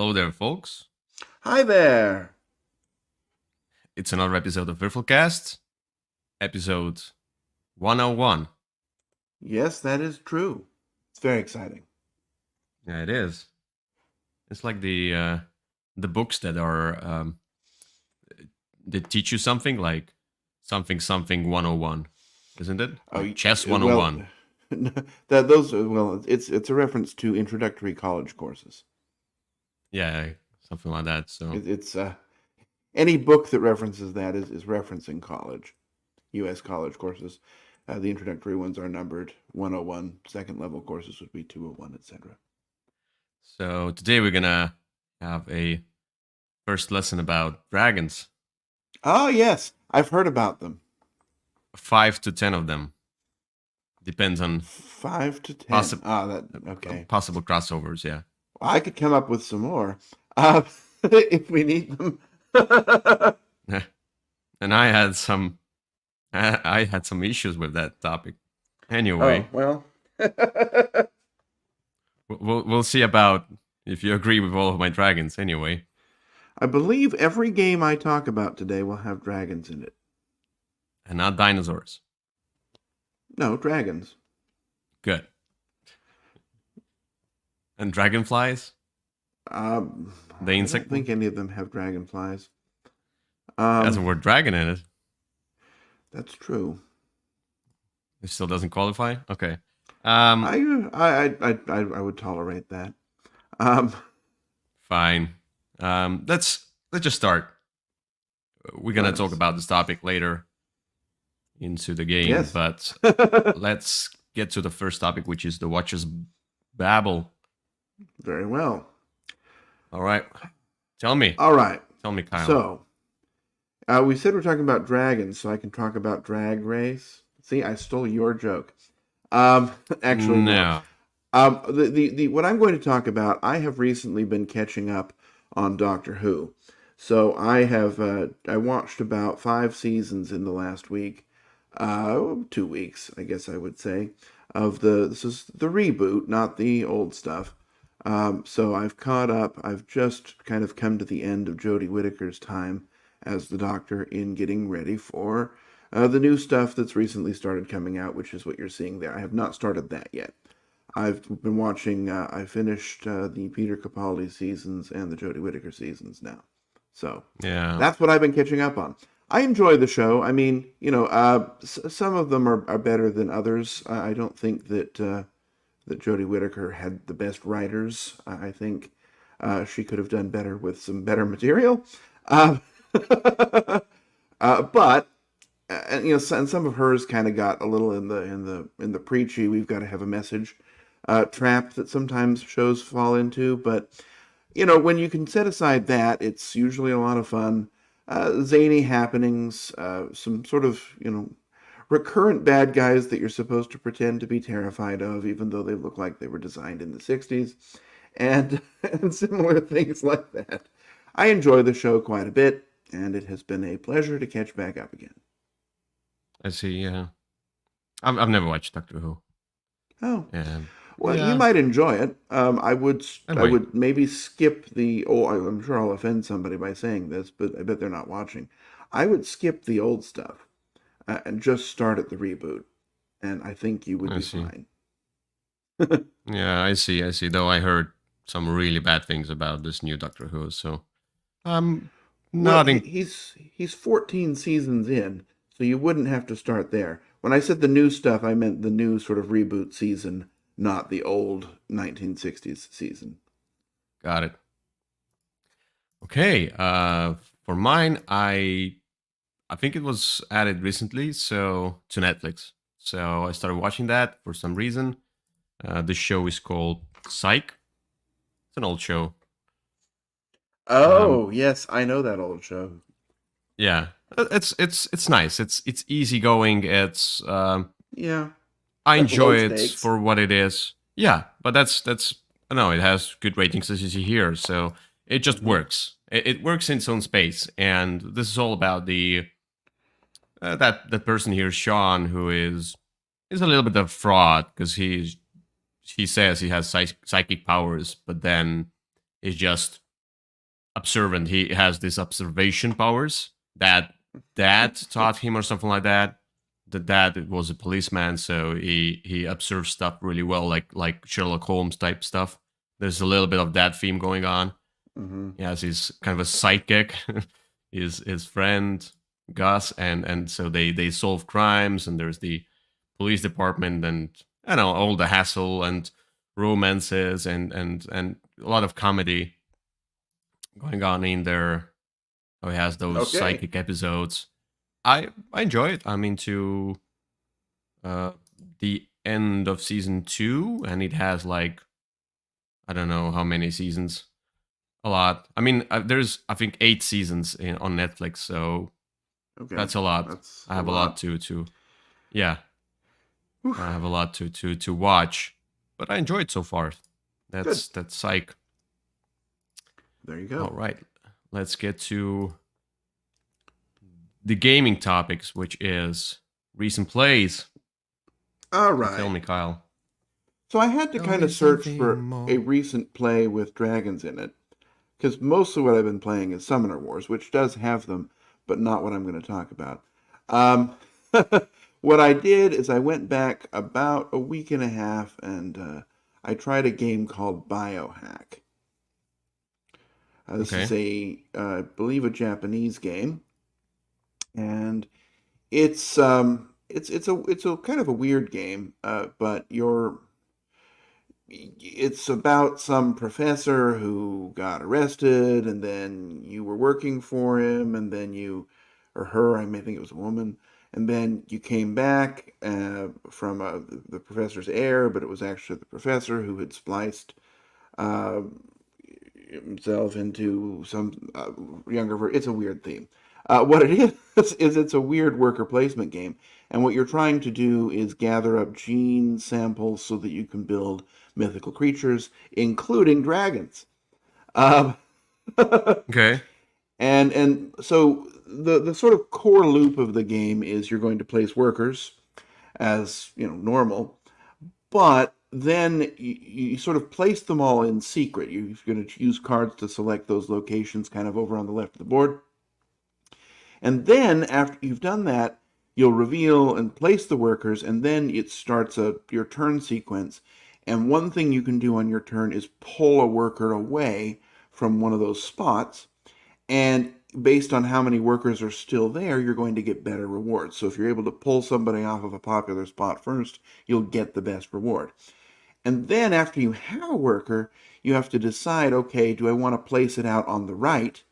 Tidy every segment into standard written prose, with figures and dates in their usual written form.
Hello there, folks. Hi there. It's another episode of Würfelcast, episode 101. Yes, that is true. It's very exciting. Yeah, it is. It's like the books that are that teach you something, like something 101, isn't it? Like chess Well, 101. it's a reference to introductory college courses. Yeah, something like that. So It's any book that references that is referencing college, U.S. college courses. The introductory ones are numbered 101. Second level courses would be 201, etc. so today we're gonna have a first lesson about dragons. Oh yes, I've heard about them. 5 to 10 of them depends on 5 to 10. possible That okay. possible crossovers. Yeah. I could come up with some more if we need them. And I had some issues with that topic. Oh, Anyway, well. we'll see about if you agree with all of my dragons. Anyway, I believe every game I talk about today will have dragons in it. and not dinosaurs. No, dragons. Good. And dragonflies, the I insect don't one, think any of them have dragonflies. has the Um, word dragon in it. that's true. It still doesn't qualify. Okay. Um, I would tolerate that. Um, Fine. Let's just start. We're gonna talk let's. about this topic later into the game, Yes. but let's get to the first topic, which is the Watcher's Babble. Very well. All right. Tell me. All right. Tell me, Kyle. So, we said we're talking about dragons, so I can talk about Drag Race. See, I stole your joke. Um, actually, no. No. The what I'm going to talk about, I have recently been catching up on Doctor Who. So I watched about 5 seasons in the last week, 2 weeks, I guess I would say, of this is the reboot, not the old stuff. So I've caught up. I've just kind of come to the end of Jodie Whittaker's time as the Doctor in getting ready for the new stuff that's recently started coming out, which is what you're seeing there. I have not started that yet. I've been watching. I finished the Peter Capaldi seasons and the Jodie Whittaker seasons now, so Yeah. that's what I've been catching up on. I enjoy the show. I mean, some of them are better than others. I don't think that Jodie Whittaker had the best writers. I think she could have done better with some better material. Uh, but and some of hers kind of got a little in the preachy. We've got to have a message trap that sometimes shows fall into. But when you can set aside that, it's usually a lot of fun. Zany happenings, some sort of recurrent bad guys that you're supposed to pretend to be terrified of, even though they look like they were designed in the '60s, and and similar things like that. I enjoy the show quite a bit, and it has been a pleasure to catch back up again. I see. Yeah. I've never watched Doctor Who. Oh, And well, you yeah. might enjoy it. I Anyway. would maybe skip the. Oh, I'm sure I'll offend somebody by saying this, but I bet they're not watching. I would skip the old stuff and just start at the reboot, and I think you would I be see. fine. Yeah, I see. I see. Though I heard some really bad things about this new Doctor Who, so I'm Well, not in. he's 14 seasons in, so you wouldn't have to start there. When I said the new stuff, I meant the new sort of reboot season, not the old 1960s season. Got it. Okay. For mine, I think it was added recently, so to Netflix. So I started watching that for some reason. The show is called Psych. It's an old show. Um, Oh, yes, I know that old show. yeah, it's nice. It's easygoing. It's Yeah, I low enjoy it stakes. for what it is. Yeah, but that's no, it has good ratings as you see here. So it just Hmm. works. It works in its own space, and this is all about the that person here, Sean, who is a little bit of fraud because he says he has psychic powers, but then is just observant. He has these observation powers that dad taught him or something like that. The dad was a policeman, so he observes stuff really well, like Sherlock Holmes type stuff. There's a little bit of that theme going on. Mm-hmm. He has his kind of a sidekick, his friend Gus, and so they solve crimes, and there's the police department, and I don't know, all the hassle and romances and a lot of comedy going on in there. Oh, he has those Okay. psychic episodes. I enjoy it. I'm into uh, the end of season 2, and it has like I don't know how many seasons. A lot. I mean, there's I think 8 seasons on Netflix, so Okay. that's a lot. That's I a have a lot lot. to yeah. Whew. I have a lot to watch, but I enjoyed so far. Good. That's psych. There you All go. right, let's get to the gaming topics, which is recent plays. All So tell right. me, Kyle. So I had to Tell kind me of search something for a more. recent play with dragons in it, because most of what I've been playing is Summoner Wars, which does have them, but not what I'm going to talk about. Um, what I did is I went back about a week and a half and I tried a game called Biohack. This is Okay. I believe, a Japanese game, and it's a kind of a weird game, but it's about some professor who got arrested, and then you were working for him, and then you, or her, I may think it was a woman, and then you came back from the professor's heir, but it was actually the professor who had spliced uh, himself into some younger version. It's a weird theme. What it is it's a weird worker placement game. And what you're trying to do is gather up gene samples so that you can build mythical creatures, including dragons. Um, Okay. and so the sort of core loop of the game is you're going to place workers as normal, but then you sort of place them all in secret. You're going to use cards to select those locations kind of over on the left of the board. And then after you've done that, you'll reveal and place the workers, and then it starts your turn sequence. And one thing you can do on your turn is pull a worker away from one of those spots. And based on how many workers are still there, you're going to get better rewards. So if you're able to pull somebody off of a popular spot first, you'll get the best reward. And then after you have a worker, you have to decide, okay, do I want to place it out on the right?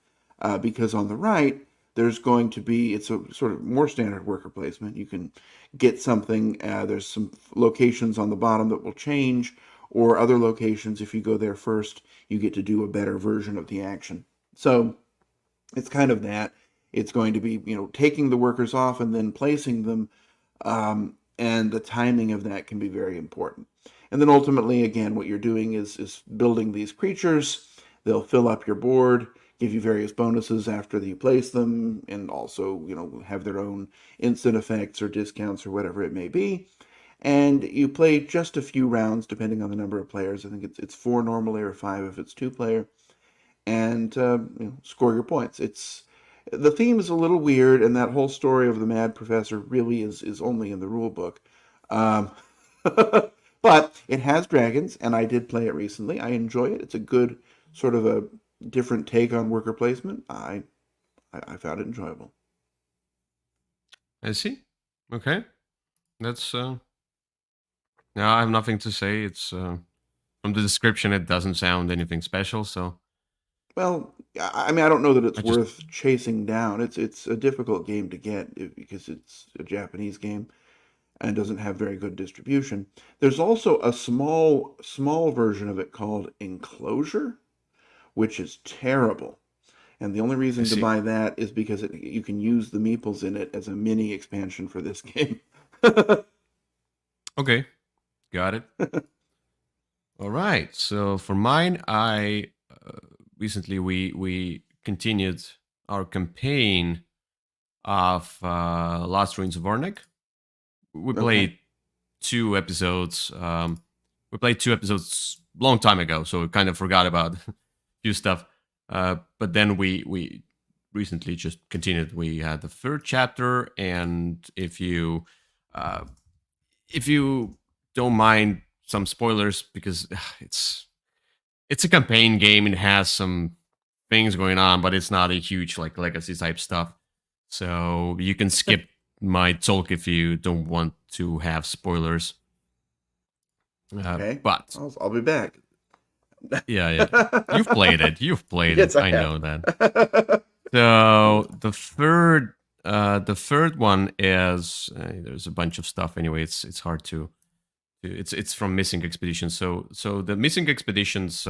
Because on the right, there's going to be, it's a sort of more standard worker placement. You can get something, there's some locations on the bottom that will change, or other locations, if you go there first, you get to do a better version of the action. So it's kind of that. It's going to be, taking the workers off and then placing them, and the timing of that can be very important. And then ultimately, again, what you're doing is building these creatures. They'll fill up your board, give you various bonuses after you place them, and also, have their own instant effects or discounts or whatever it may be. And you play just a few rounds depending on the number of players. I think it's four normally, or five if it's two-player, and score your points. The theme is a little weird, and that whole story of the mad professor really is only in the rule book. Um, but it has dragons, and I did play it recently. I enjoy it. It's a good sort of a different take on worker placement. I found it enjoyable. I see. Okay. That's no, I have nothing to say. It's from the description it doesn't sound anything special, so Well, I mean, I don't know that I it's just worth chasing down. It's a difficult game to get because it's a Japanese game and doesn't have very good distribution. There's also a small version of it called Enclosure, which is terrible. And the only I reason to see. buy that is because you can use the meeples in it as a mini expansion for this game. Okay. Got it. All right. So for mine, I recently we continued our campaign of Last Ruins of Arnak. We Okay. played 2 episodes. We played 2 episodes long time ago, so we kind of forgot about a few stuff. But then we recently just continued. We had the third chapter, and uh, if you don't mind some spoilers, because it's a campaign game, it has some things going on, but it's not a huge like legacy type stuff. So you can skip my talk if you don't want to have spoilers. Okay, But I'll be back. yeah, you've played it. You've played Yes, it. I I have. know that. So the third one is there's a bunch of stuff. Anyway, it's hard to. It's from Missing Expeditions. So the Missing Expeditions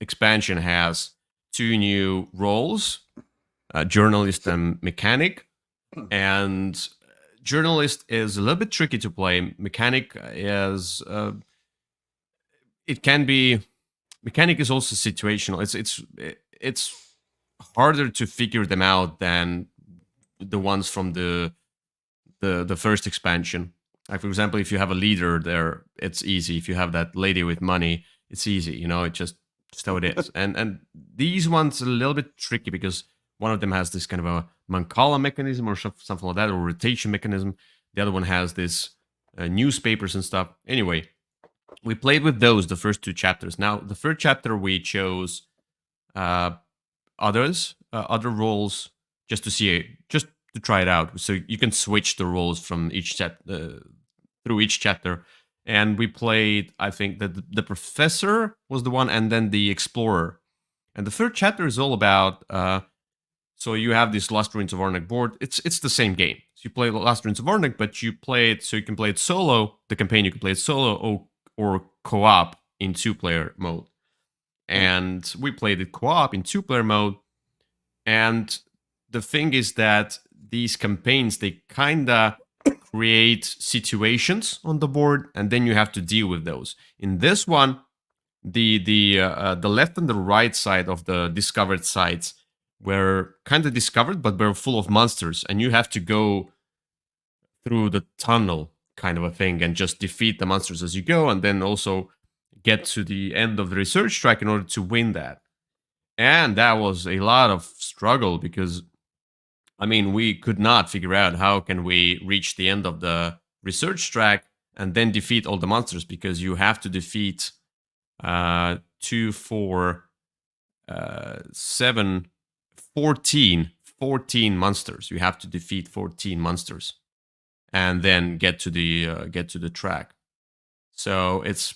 expansion has two new roles: journalist and mechanic. And journalist is a little bit tricky to play. Mechanic is it can be mechanic is also situational. It's harder to figure them out than the ones from the first expansion. Like for example, if you have a leader there, it's easy. If you have that lady with money, it's easy. It just how it is. And these ones are a little bit tricky because one of them has this kind of a Mancala mechanism or something like that, or rotation mechanism. The other one has this newspapers and stuff. Anyway, we played with those the first two chapters. Now the third chapter we chose uh, other roles just to see it, just to try it out. So you can switch the roles from through each chapter. And we played, I think that the professor was the one, and then the explorer. And the third chapter is all about. So you have this Lost Ruins of Arnak board. It's the same game. So you play Lost Ruins of Arnak, but you play it so you can play it solo. The campaign you can play it solo or co-op in 2-player mode. And we played it co-op in 2-player mode. And the thing is that these campaigns, they kinda create situations on the board, and then you have to deal with those. In this one, the left and the right side of the discovered sites were kind of discovered, but were full of monsters, and you have to go through the tunnel kind of a thing and just defeat the monsters as you go, and then also get to the end of the research track in order to win that. And that was a lot of struggle because we could not figure out how can we reach the end of the research track and then defeat all the monsters, because you have to defeat 2, 4, 7, 14 monsters. You have to defeat 14 monsters and then get to the track. So it's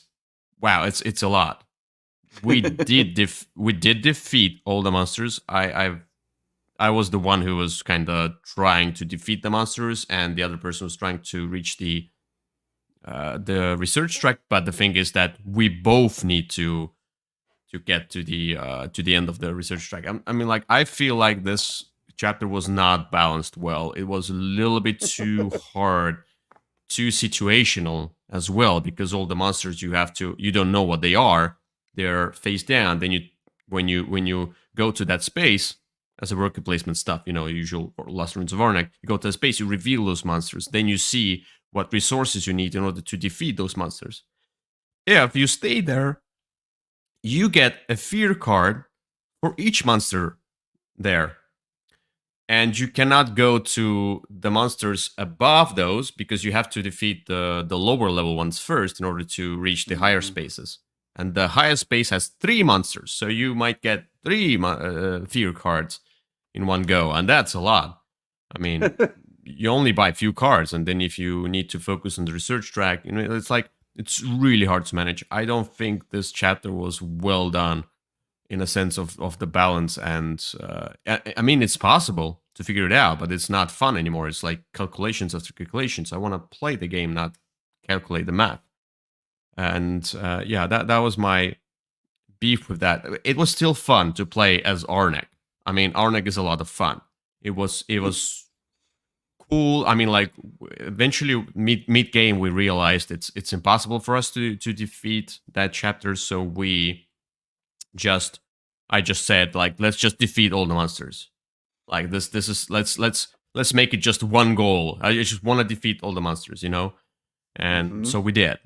a lot. We did defeat all the monsters. I was the one who was kind of trying to defeat the monsters, and the other person was trying to reach the research track. But the thing is that we both need to get to the end of the research track. I feel like this chapter was not balanced well. It was a little bit too hard, too situational as well, because all the monsters you don't know what they are. They're face down. Then when you go to that space as a worker placement stuff, usual Lost Ruins of Arnak, you go to the space, you reveal those monsters. Then you see what resources you need in order to defeat those monsters. If you stay there, you get a fear card for each monster there. And you cannot go to the monsters above those because you have to defeat the lower level ones first in order to reach the higher spaces. And the highest space has 3 monsters, so you might get 3 fear cards in one go, and that's a lot. You only buy a few cards, and then if you need to focus on the research track, it's really hard to manage. I don't think this chapter was well done in a sense of the balance, and it's possible to figure it out, but it's not fun anymore. It's like calculations after calculations. I want to play the game, not calculate the math. And that was my beef with that. It was still fun to play as Arnak. Arnak is a lot of fun. It was cool. Eventually mid game we realized it's impossible for us to defeat that chapter, so I just said, like, let's just defeat all the monsters. Like this is let's make it just one goal. I just want to defeat all the monsters, and so we did.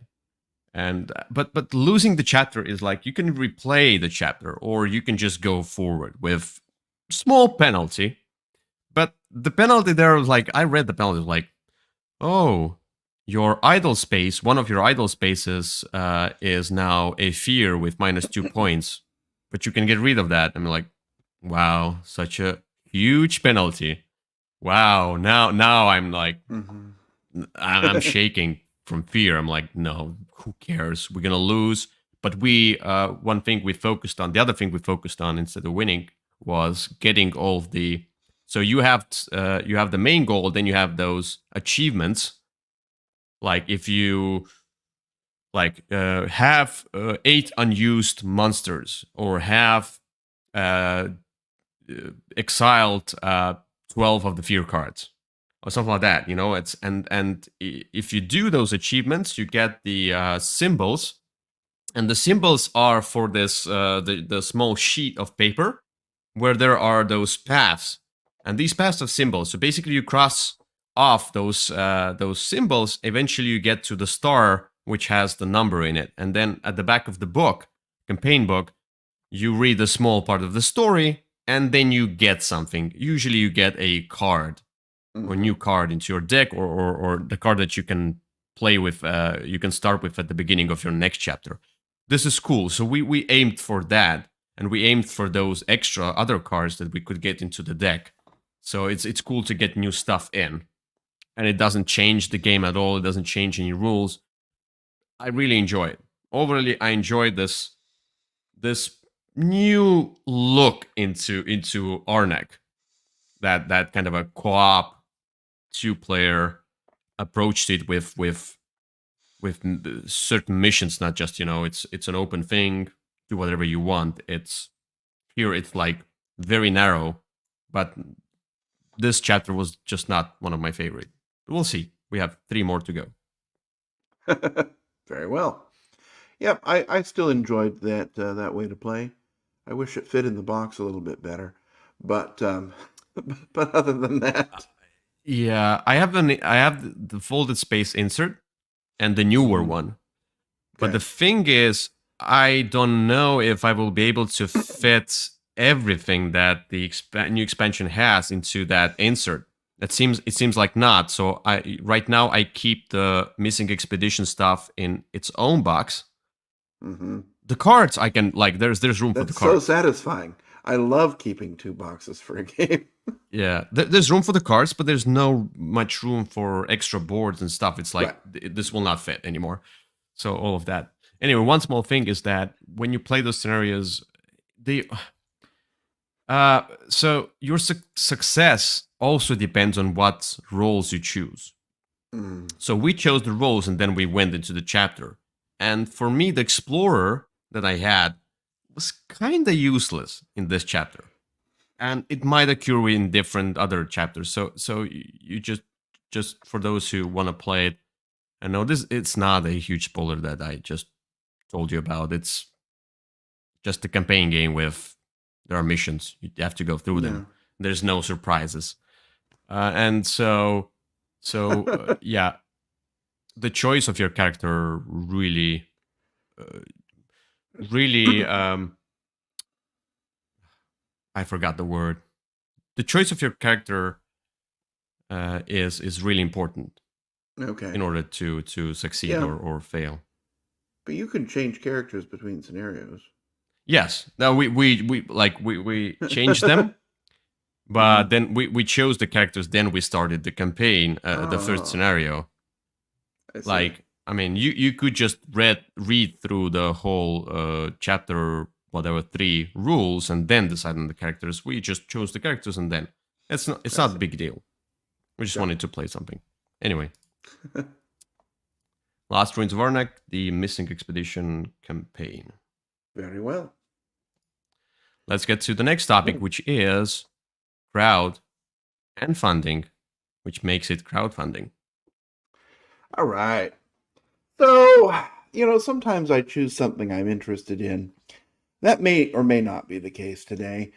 And but losing the chapter is like you can replay the chapter or you can just go forward with small penalty. But the penalty there was like I read the penalty like, oh, your idle space, one of your idle spaces is now a fear with -2 points, but you can get rid of that. I'm like, wow, such a huge penalty. Wow, now I'm like, I'm shaking from fear. I'm like, no, who cares? We're gonna lose. But we, one thing we focused on, the other thing we focused on instead of winning was getting all of the. So you have the main goal, then you have those achievements. Like if you have 8 unused monsters or have exiled 12 of the fear cards or something like that, it's and if you do those achievements you get the symbols, and the symbols are for this the small sheet of paper where there are those paths, and these paths of symbols, so basically you cross off those symbols, eventually you get to the star which has the number in it, and then at the back of the book, campaign book, you read a small part of the story, and then you get something. Usually you get a card or a new card into your deck, or the card that you can play with, you can start with at the beginning of your next chapter. This is cool. So we aimed for that, and we aimed for those extra other cards that we could get into the deck. So it's cool to get new stuff in, and it doesn't change the game at all. It doesn't change any rules. I really enjoy it. Overall, I enjoyed this new look into Arnak. That kind of a co-op 2-player approach to it with certain missions, not just it's an open thing, do whatever you want. It's like very narrow, but this chapter was just not one of my favorite. We'll see. We have 3 more to go. Very well. Yep, I still enjoyed that way to play. I wish it fit in the box a little bit better, but but other than that, yeah, I have the folded space insert and the newer one. But the thing is, I don't know if I will be able to fit everything that the new expansion has into that insert. It seems like not. So right now I keep the missing expedition stuff in its own box. The cards I can there's room for the cards. That's so satisfying. I love keeping 2 boxes for a game. Yeah, there's room for the cards, but there's no much room for extra boards and stuff. It's like this will not fit anymore. So all of that. Anyway, one small thing is that when you play those scenarios, so your success also depends on what roles you choose. So we chose the roles and then we went into the chapter. And for me, the explorer that I had was kind of useless in this chapter, and it might occur in different other chapters. So you just for those who want to play it, I know it's not a huge spoiler that I just told you about. It's just a campaign game with there are missions. You have to go through them. There's no surprises, and so yeah, the choice of your character really I forgot the word. The choice of your character is really important. Okay. In order to succeed or fail. But you can change characters between scenarios. Yes. No, we changed them, but then we chose the characters. Then we started the campaign, the first scenario. I mean, you could just read through the whole chapter, whatever 3 rules, and then decide on the characters. We just chose the characters, and then it's not a big deal. We just wanted to play something. Anyway, Last Ruins of Arnak, the Missing Expedition campaign. Very well. Let's get to the next topic, which is crowd and funding, which makes it crowdfunding. All right. So, sometimes I choose something I'm interested in. That may or may not be the case today,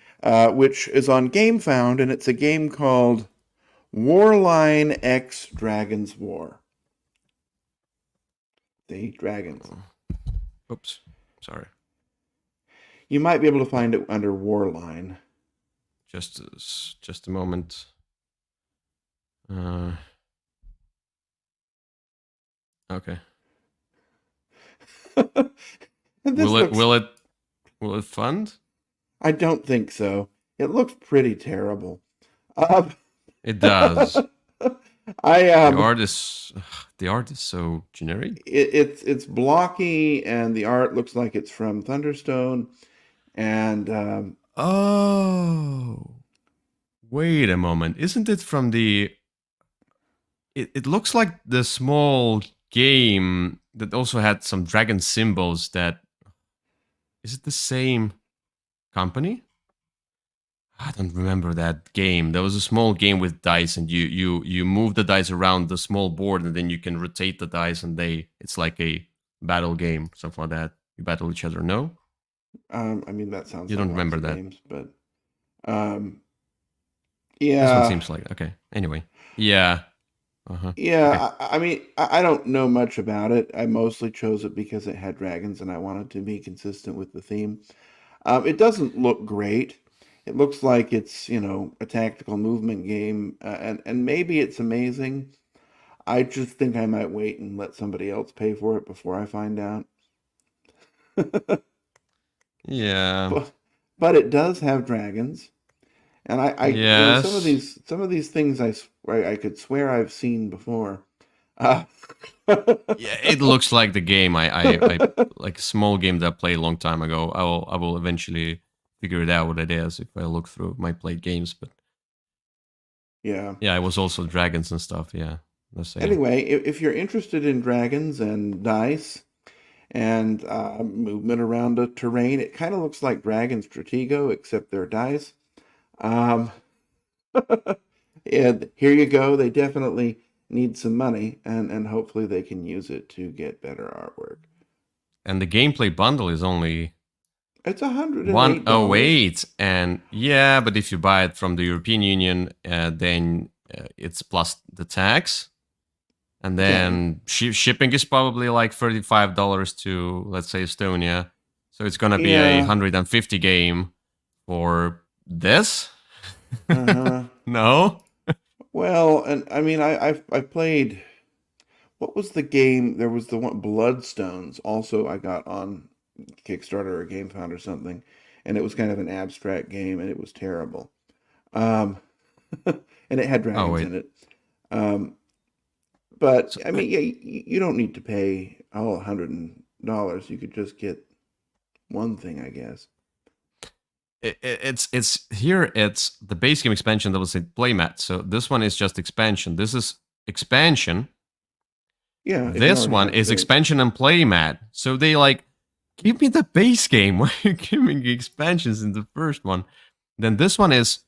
which is on GameFound, and it's a game called Warline X Dragon's War. They eat dragons. Oops, sorry. You might be able to find it under Warline. Just a moment. Okay. And this Will it looks. will it fund? I don't think so. It looks pretty terrible. Um, It does. I The art is the art is so generic. it's blocky, and the art looks like it's from Thunderstone, and Oh, wait a moment. Isn't it from the it looks like the small game that also had some dragon symbols that is it the same company? I don't remember that game. There was a small game with dice, and you move the dice around the small board, and then you can rotate the dice, and it's like a battle game, something like that. You battle each other. No, I mean that sounds you like don't lots remember of that. games, but um, This one yeah, seems like okay. Anyway, yeah. Uh-huh. Okay. yeah. I mean, I don't know much about it. I mostly chose it because it had dragons, and I wanted to be consistent with the theme. It doesn't look great. It looks like it's, a tactical movement game, and maybe it's amazing. I just think I might wait and let somebody else pay for it before I find out. Yeah. But but it does have dragons, and some of Yes. these things I could swear I've seen before. Uh, Yeah, it looks like the game I like a small game that I played a long time ago. I will eventually figure it out what it is if I look through my played games. But yeah. yeah, it was also dragons and stuff. Yeah, the same. Anyway, if you're interested in dragons and dice and movement around a terrain, it kind of looks like Dragon Stratego, except they're dice. Um, and here you go. They definitely need some money, and hopefully they can use it to get better artwork. And the gameplay bundle is only It's $108. 108, and yeah, but if you buy it from the European Union, then it's plus the tax. And Yeah. then shipping is probably like $35 to, let's say, Estonia. So it's gonna be a Yeah. 150 game for this. Uh-huh. No. Well, and I mean, I played. What was the game? There was the one Bloodstones. Also, I got on Kickstarter or GameFound or something, and it was kind of an abstract game, and it was terrible. Um, and it had Oh dragons wait. in it. Um, but So I mean, yeah, you don't need to pay all $100. You could just get one thing, I guess. it's here. It's the base game expansion that was in playmat. So this one is just expansion. This is expansion. Yeah, if you This already one have the is base. expansion and playmat. So they like give me the base game. Why are you giving me expansions in the first one? Then this one is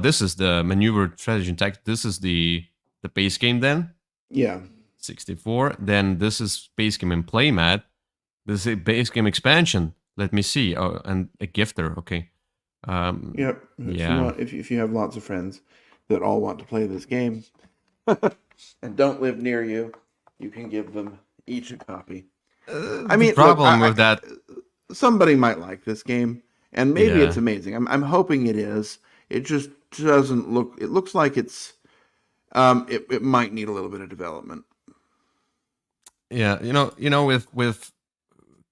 this is the maneuver strategy and tactics. This is the base game then. Yeah. 64. Then this is base game and playmat. This is a base game expansion. Let me see. Oh, and a gifter. Okay. Yep. Yeah. If you have lots of friends that all want to play this game and don't live near you, you can give them each a copy. I The mean, look, problem with that, somebody might like this game, and maybe it's yeah, amazing. I'm hoping it is. It just doesn't look. It looks like it's. It might need a little bit of development. yeah. With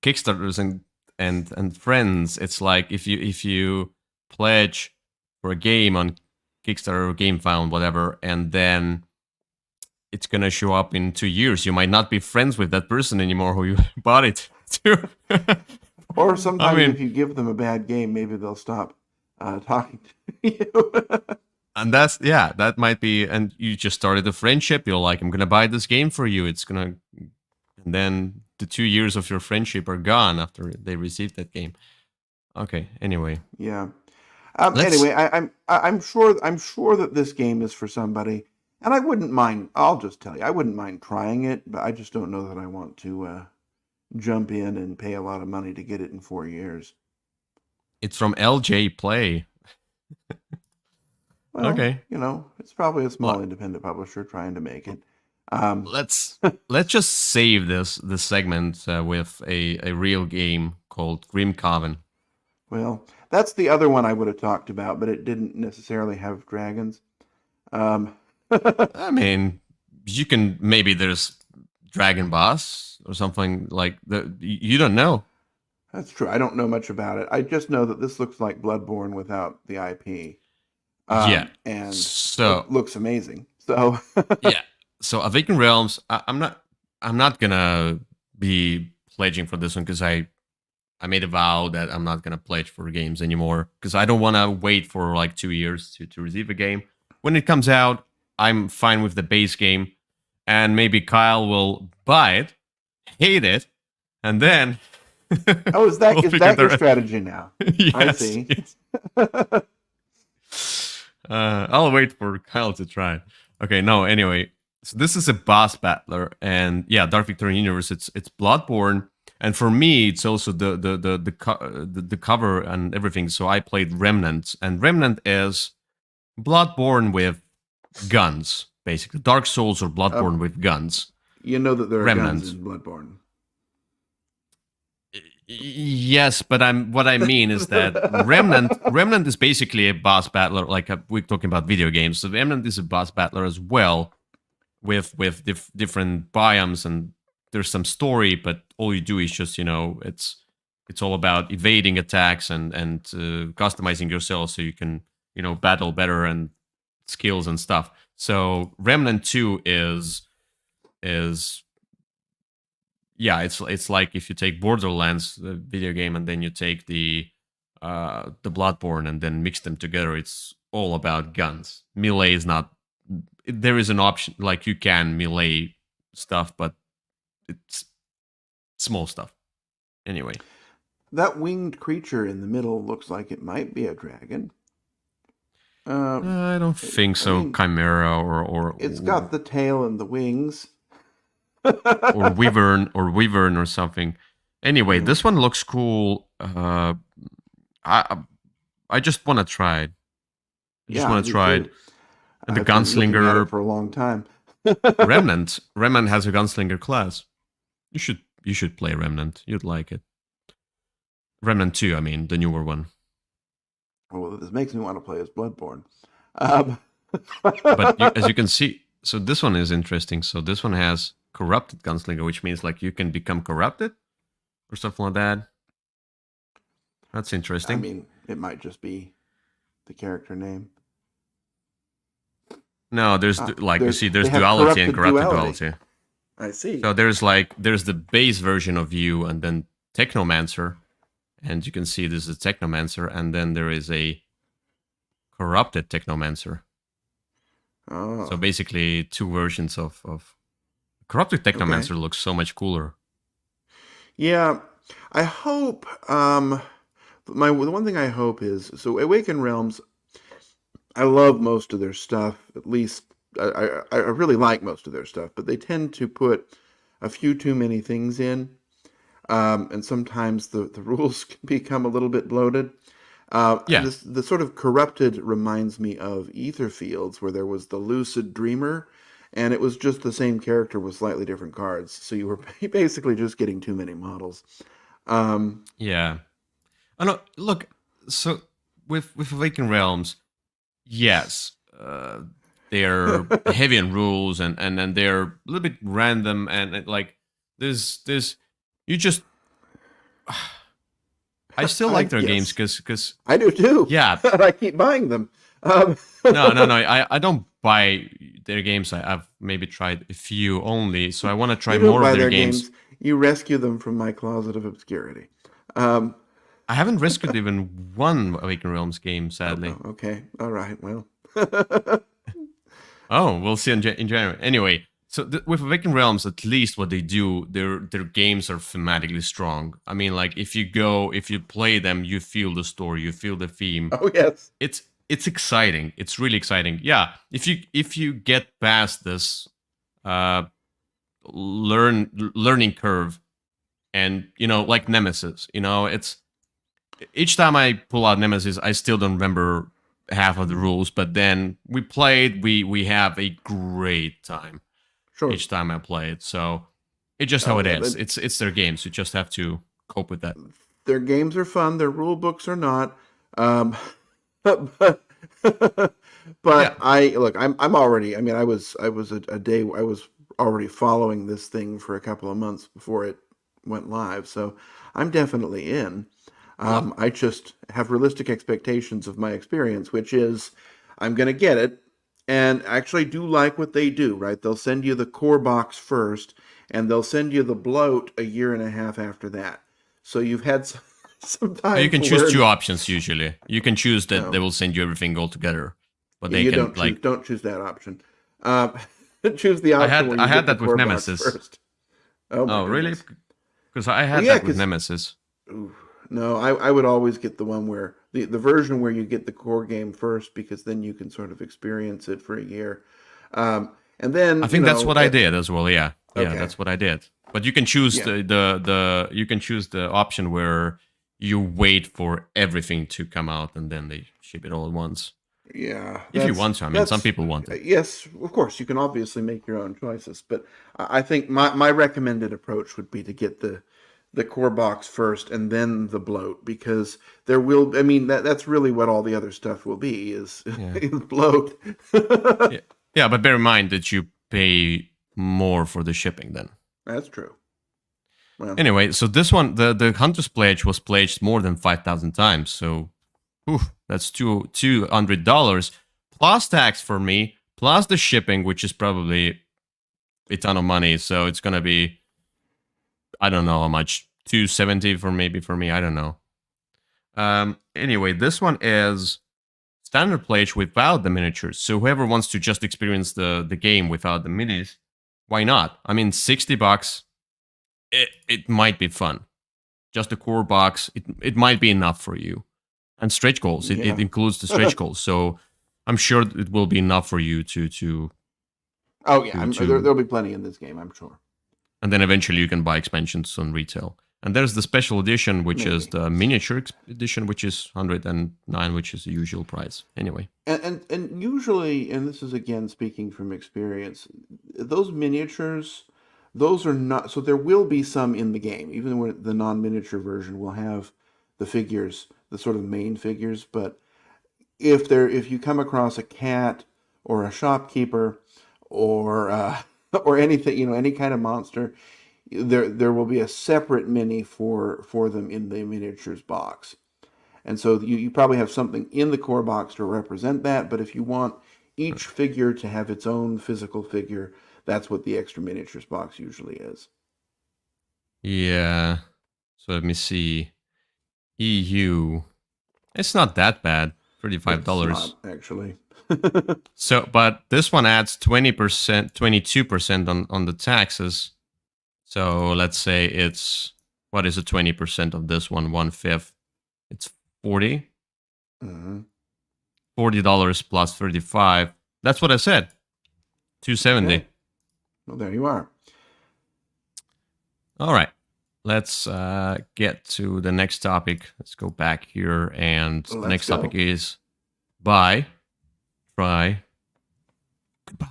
Kickstarters and friends, it's like if you pledge for a game on Kickstarter or GameFound, whatever, and then it's gonna show up in 2 years. You might not be friends with that person anymore who you bought it to. Or I sometimes if mean, you give them a bad game, maybe they'll stop talking to you. and that might be. And you just started a friendship. You're like, I'm gonna buy this game for you. It's gonna, and then the 2 years of your friendship are gone after they received that game. Okay. Anyway, Yeah. let's. Anyway, I'm sure that this game is for somebody, and I wouldn't mind. I'll just tell you, I wouldn't mind trying it, but I just don't know that I want to jump in and pay a lot of money to get it in 4 years. It's from LJ Play. Well, Okay. it's probably a small Well, independent publisher trying to make it. Um, let's just save this segment with a real game called Grim Coven. well, that's the other one I would have talked about, but it didn't necessarily have dragons. Um, I mean, you can maybe there's Dragon Boss or something like the you don't know. that's true. I don't know much about it. I just know that this looks like Bloodborne without the IP, Yeah. and So it looks amazing. So, yeah. So Awakened Realms, I'm not gonna be pledging for this one because I made a vow that I'm not gonna pledge for games anymore because I don't want to wait for like 2 years to receive a game. When it comes out, I'm fine with the base game, and maybe Kyle will buy it, hate it, and then oh, is we'll that figure the your rest. strategy now? I Yes, see. yes. I'll wait for Kyle to try it. Okay, no. Anyway, so this is a boss battler, and yeah, Dark Victorian Universe. It's Bloodborne, and for me, it's also the cover and everything. So I played Remnant, and Remnant is Bloodborne with guns, basically. Dark Souls or Bloodborne Um, with guns. you know that there are guns Remnant. in Bloodborne. Yes, but what I mean is that Remnant is basically a boss battler. Like we're talking about video games, so Remnant is a boss battler as well, with different biomes, and there's some story, but all you do is just it's all about evading attacks and customizing yourself so you can battle better and skills and stuff. So Remnant 2 is yeah, it's like if you take Borderlands, the video game, and then you take the Bloodborne and then mix them together. It's all about guns. Melee is not. There is an option like you can melee stuff, but it's small stuff. Anyway, That winged creature in the middle looks like it might be a dragon. I don't think I so. mean, Chimera or it's got the tail and the wings. Wyvern or something. Anyway, Yeah, this one looks cool. I I just want to try it. I just yeah, I want to do try it. too. And the I've been looking at it gunslinger for a long time. Remnant has a gunslinger class. You should play Remnant. You'd like it. Remnant 2, I mean, the newer one. Well, this makes me want to play as Bloodborne. Um, But as you can see, so this one is interesting. So this one has corrupted gunslinger, which means like you can become corrupted or something like that. That's I interesting. mean, it might just be the character name. No, there's like you see, there's they have duality and corrupted corrupted duality. duality. I see. So there's the base version of you, and then Technomancer, and you can see this is Technomancer, and then there is a corrupted Technomancer. Oh, So basically, two versions of corrupted okay. Technomancer looks so much cooler. Yeah, I hope. The one thing I hope is so Awaken Realms. I love most of their stuff. At least I really like most of their stuff, but they tend to put a few too many things in, and sometimes the rules can become a little bit bloated. Yeah, The sort of corrupted reminds me of Etherfields, where there was the Lucid Dreamer, and it was just the same character with slightly different cards. So you were basically just getting too many models. Um, yeah. Oh no, look. So with Awakened Realms, yes, they're heavy on rules and then they're a little bit random and like there's you just I still like their games yes, because I do too. yeah. And I keep buying them. Um, No. I don't buy their games. I've maybe tried a few only, so I want to try you don't more of buy their their games. games. You rescue them from my closet of obscurity. Um, I haven't rescued even one Awakened Realms game, oh, sadly. oh, okay. All right. Well. Oh, we'll see in January. Anyway, so with Awakened Realms, at least what they do, their games are thematically strong. I mean, like if you play them, you feel the story, you feel the theme. Oh yes. It's exciting. It's really exciting. Yeah, if you get past this uh learning curve, and like Nemesis, it's each time I pull out Nemesis, I still don't remember half of the rules, but then we have a great time. Sure. each time I play it. So it's just how Oh it yeah, is. It's their game, so you just have to cope with that. their games are fun. Their rule books are not. Um, but Yeah. but I look. I'm already. I mean, I was a day. I was already following this thing for a couple of months before it went live. So I'm definitely in. Well, I just have realistic expectations of my experience, which is I'm going to get it. And actually do like what they do, right? They'll send you the core box first, and they'll send you the bloat a year and a half after that. So you've had some you time can to choose two learn. options usually. You can choose that they No, will send you everything all together, but they you can don't choose. like. Don't choose that option. Uh, choose the option where I you had get the that with core box Nemesis. first. Oh my Oh, really? goodness. Because I Well, had yeah, that with because Nemesis. no, I would always get the one where the version where you get the core game first because then you can sort of experience it for a year. And I then, think that's what I did as well. Yeah, yeah, okay. that's what I did. But you can choose Yeah. the you can choose the option where you wait for everything to come out and then they ship it all at once. Yeah, If you want to, I mean, some that's people want it. yes, of course, you can obviously make your own choices, but I think my recommended approach would be to get the core box first and then the bloat because there will I mean that's really what all the other stuff will be is, Yeah, is bloat. yeah, yeah. But bear in mind that you pay more for the shipping then. That's true. Well, Anyway, so this one, the Hunter's Pledge was pledged more than 5,000 times. So, that's $200 plus tax for me, plus the shipping, which is probably a ton of money. So it's gonna be, I don't know how much, 270 for maybe for me. I don't know. Anyway, this one is standard pledge without the miniatures. So whoever wants to just experience the game without the minis, why not? I mean, $60. It might be fun. Just the core box, it might be enough for you. And stretch goals, it yeah. includes the stretch goals. So I'm sure it will be enough for you Oh yeah, to there'll be plenty in this game, I'm sure. and then eventually you can buy expansions on retail. And there's the special edition, which is Maybe. the miniature edition, which is 109, which is the usual price. Anyway, And usually, and this is again speaking from experience, those miniatures, those are not. So there will be some in the game, even when the non-miniature version will have the figures, the sort of main figures. But if you come across a cat or a shopkeeper or or anything, any kind of monster, there will be a separate mini for them in the miniatures box. And so you probably have something in the core box to represent that, but if you want each figure to have its own physical figure, that's what the extra miniatures box usually is. yeah. So let me see. EU. It's not that bad. It's $35. not actually. So, but this one adds 20%, 22% on the taxes. So let's say it's, what is it, 20% of this one, 1/5? It's 40. Hmm. $40 plus 35. That's what I said. 270. Okay. Well, there you are. All right. Let's get to the next topic. Let's go back here. And the Let's next topic go. is buy, try, goodbye.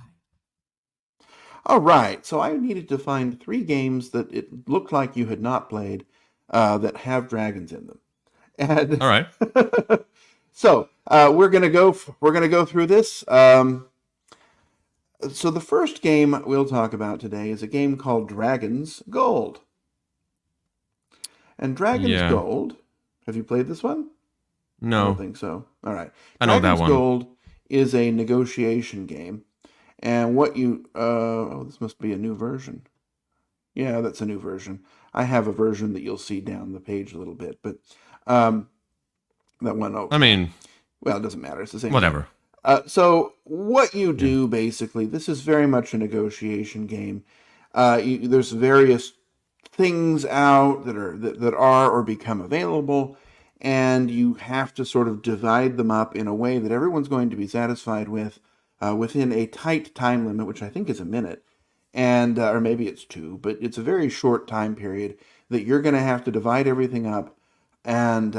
All right. So I needed to find three games that it looked like you had not played that have dragons in them. And All right. so we're gonna go through this. So the first game we'll talk about today is a game called Dragon's Gold. And Dragon's Yeah. Gold, have you played this one? I don't No, think so. All right. I know that Dragon's one. Gold is a negotiation game. And what you oh, this must be a new version. Yeah, that's a new version. I have a version that you'll see down the page a little bit, but um that one oh I yeah. mean, Well, it doesn't matter. It's the same thing. whatever. So what you Yeah. do basically, this is very much a negotiation game. There's various things out that are or become available, and you have to sort of divide them up in a way that everyone's going to be satisfied with within a tight time limit, which I think is a minute, and or maybe it's two, but it's a very short time period that you're going to have to divide everything up, and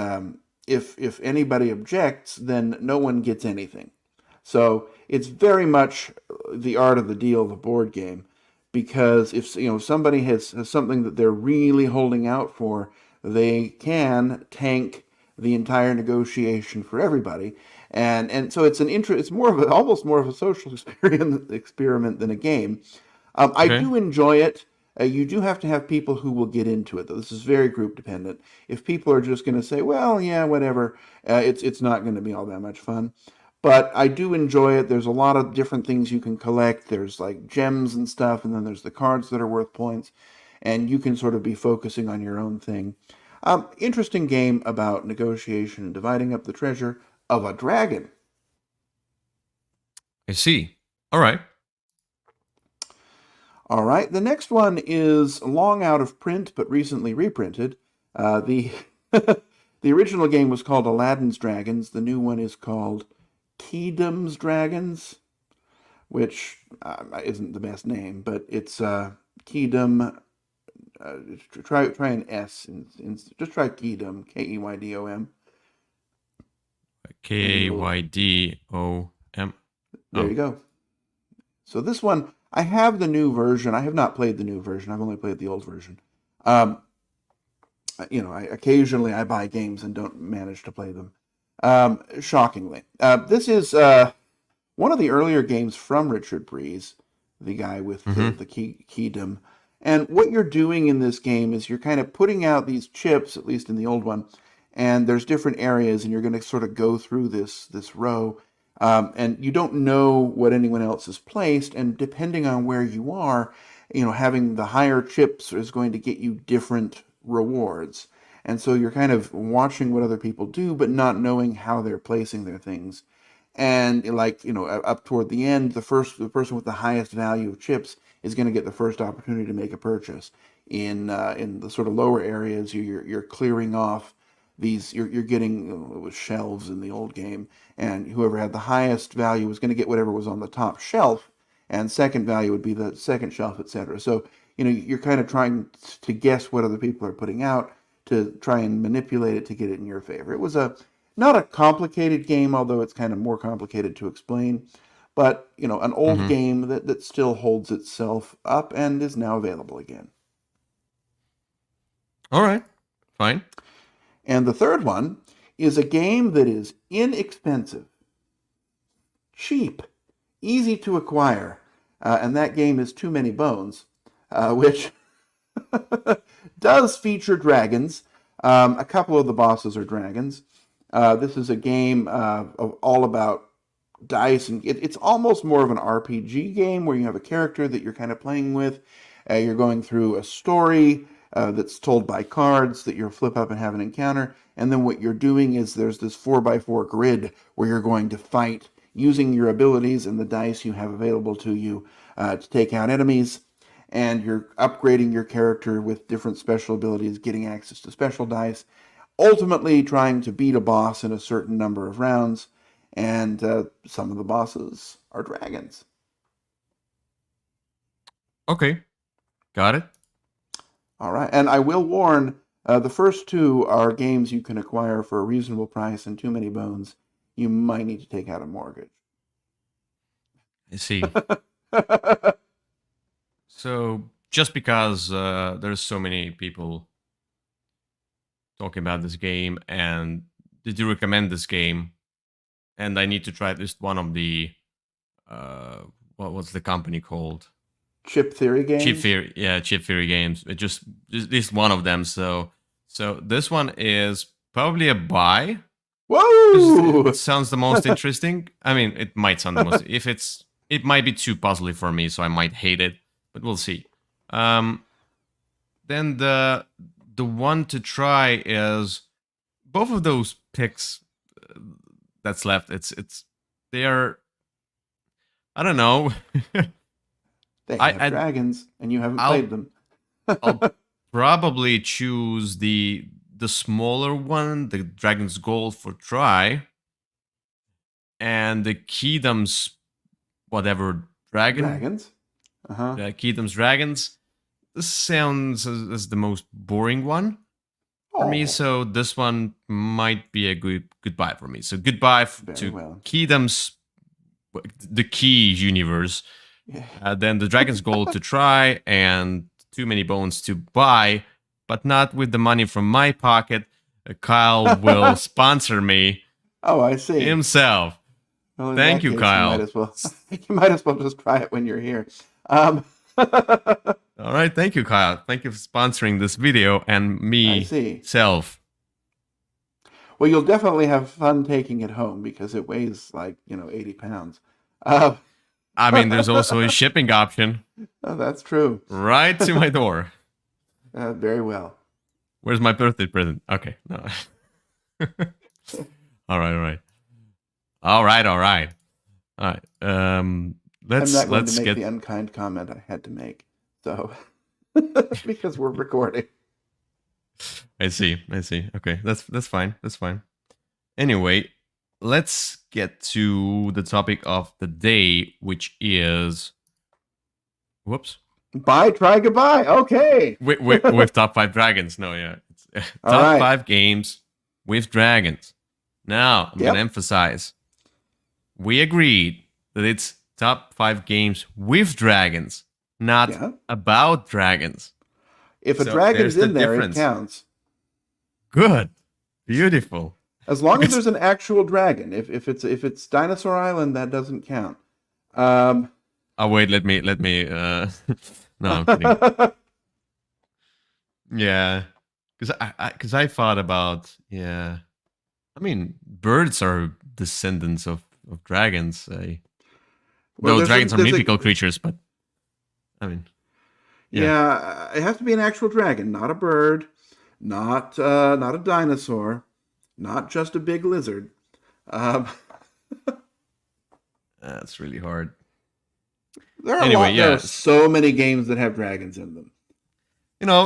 if anybody objects, then no one gets anything. So it's very much the art of the deal, the board game. because if somebody has something that they're really holding out for, they can tank the entire negotiation for everybody. And so it's more of almost more of a social experiment than a game. I Okay. do enjoy it. You do have to have people who will get into it, though. This is very group dependent. If people are just going to say, "Well, yeah, whatever," it's not going to be all that much fun. But I do enjoy it. There's a lot of different things you can collect. There's like gems and stuff, and then there's the cards that are worth points, and you can sort of be focusing on your own thing. Interesting game about negotiation and dividing up the treasure of a dragon. I see. All right. All right, the next one is long out of print but recently reprinted. The the original game was called Aladdin's Dragons. The new one is called Kingdom's Dragons, which isn't the best name, but it's Keydom. Try an S. Just try Keydom, Keydom, and you'll. Kydom. There Oh, you go. So this one, I have the new version. I have not played the new version. I've only played the old version. Um, occasionally I buy games and don't manage to play them. Shockingly, this is one of the earlier games from Richard Breeze, the guy with mm-hmm. the keydom. And what you're doing in this game is you're kind of putting out these chips, at least in the old one, and there's different areas, and you're going to sort of go through this row, and you don't know what anyone else has placed, and depending on where you are, having the higher chips is going to get you different rewards. And so you're kind of watching what other people do, but not knowing how they're placing their things. And like, up toward the end, the person with the highest value of chips is going to get the first opportunity to make a purchase. In the sort of lower areas, you're clearing off these. You're getting it was shelves in the old game, and whoever had the highest value was going to get whatever was on the top shelf, and second value would be the second shelf, etc. So you're kind of trying to guess what other people are putting out to try and manipulate it to get it in your favor. It was a not a complicated game, although it's kind of more complicated to explain, but an old Mm-hmm. game that still holds itself up and is now available again. All right. Fine. And the third one is a game that is inexpensive, cheap, easy to acquire, and that game is Too Many Bones, which does feature dragons. A couple of the bosses are dragons. This is a game of all about dice, and it's almost more of an RPG game where you have a character that you're kind of playing with. You're going through a story that's told by cards that you flip up and have an encounter, and then what you're doing is there's this 4x4 grid where you're going to fight using your abilities and the dice you have available to you to take out enemies. And you're upgrading your character with different special abilities, getting access to special dice, ultimately trying to beat a boss in a certain number of rounds. And some of the bosses are dragons. Okay. Got it. All right. And I will warn the first two are games you can acquire for a reasonable price, and Too Many Bones, you might need to take out a mortgage. I see. So just because there's so many people talking about this game and did you recommend this game and I need to try at least one of the uh what's the company called? Chip Theory Chip games? Theory, yeah, Chip Theory games. It just at least one of them. So this one is probably a buy because it Whoa! sounds the most interesting. I mean, it might sound the most. If it might be too puzzly for me, so I might hate it, but we'll see. Um, then the one to try is both of those picks that's left. It's they are I don't know. They I have I dragons, and you haven't played I'll them. I'll probably choose the smaller one, the Dragon's Gold for try, and the Kingdom's whatever dragon, Dragons? Uh huh. Kingdom's dragons. This sounds as the most boring one for me, Oh, so this one might be a goodbye for me. So goodbye very to well. Kingdom's the Key universe, then the dragon's gold to try, and too many bones to buy, but not with the money from my pocket. Kyle will sponsor me Oh, I see. himself. Well, in Thank that you, case, Kyle. you might as well just try it when you're here. All right, thank you, Kyle. Thank you for sponsoring this video and I me see. self. Well, you'll definitely have fun taking it home because it weighs like, 80 pounds. Uh, I mean, there's also a shipping option oh, that's true. right to my door. Very well. Where's my birthday present? Okay, no. All right. All right. I'm not going Let's to make get the unkind comment I had to make. So, because we're recording. I see. Okay, that's fine. Anyway, let's get to the topic of the day, which is whoops. Bye, try, goodbye. Okay. With top 5 dragons. No, yeah. It's, All top right. 5 games with dragons. Now, I'm going to emphasize. We agreed that it's top 5 games with dragons, not about dragons. If a dragon's in there, it counts. Good. Beautiful. As long as there's an actual dragon. If it's Dinosaur Island, that doesn't count. Oh wait, let me no, I'm kidding. Yeah. Cuz I thought about I mean, birds are descendants of dragons. Though dragons are mythical creatures, but I mean yeah, it has to be an actual dragon, not a bird, not a dinosaur, not just a big lizard. That's really hard. There are so many games that have dragons in them.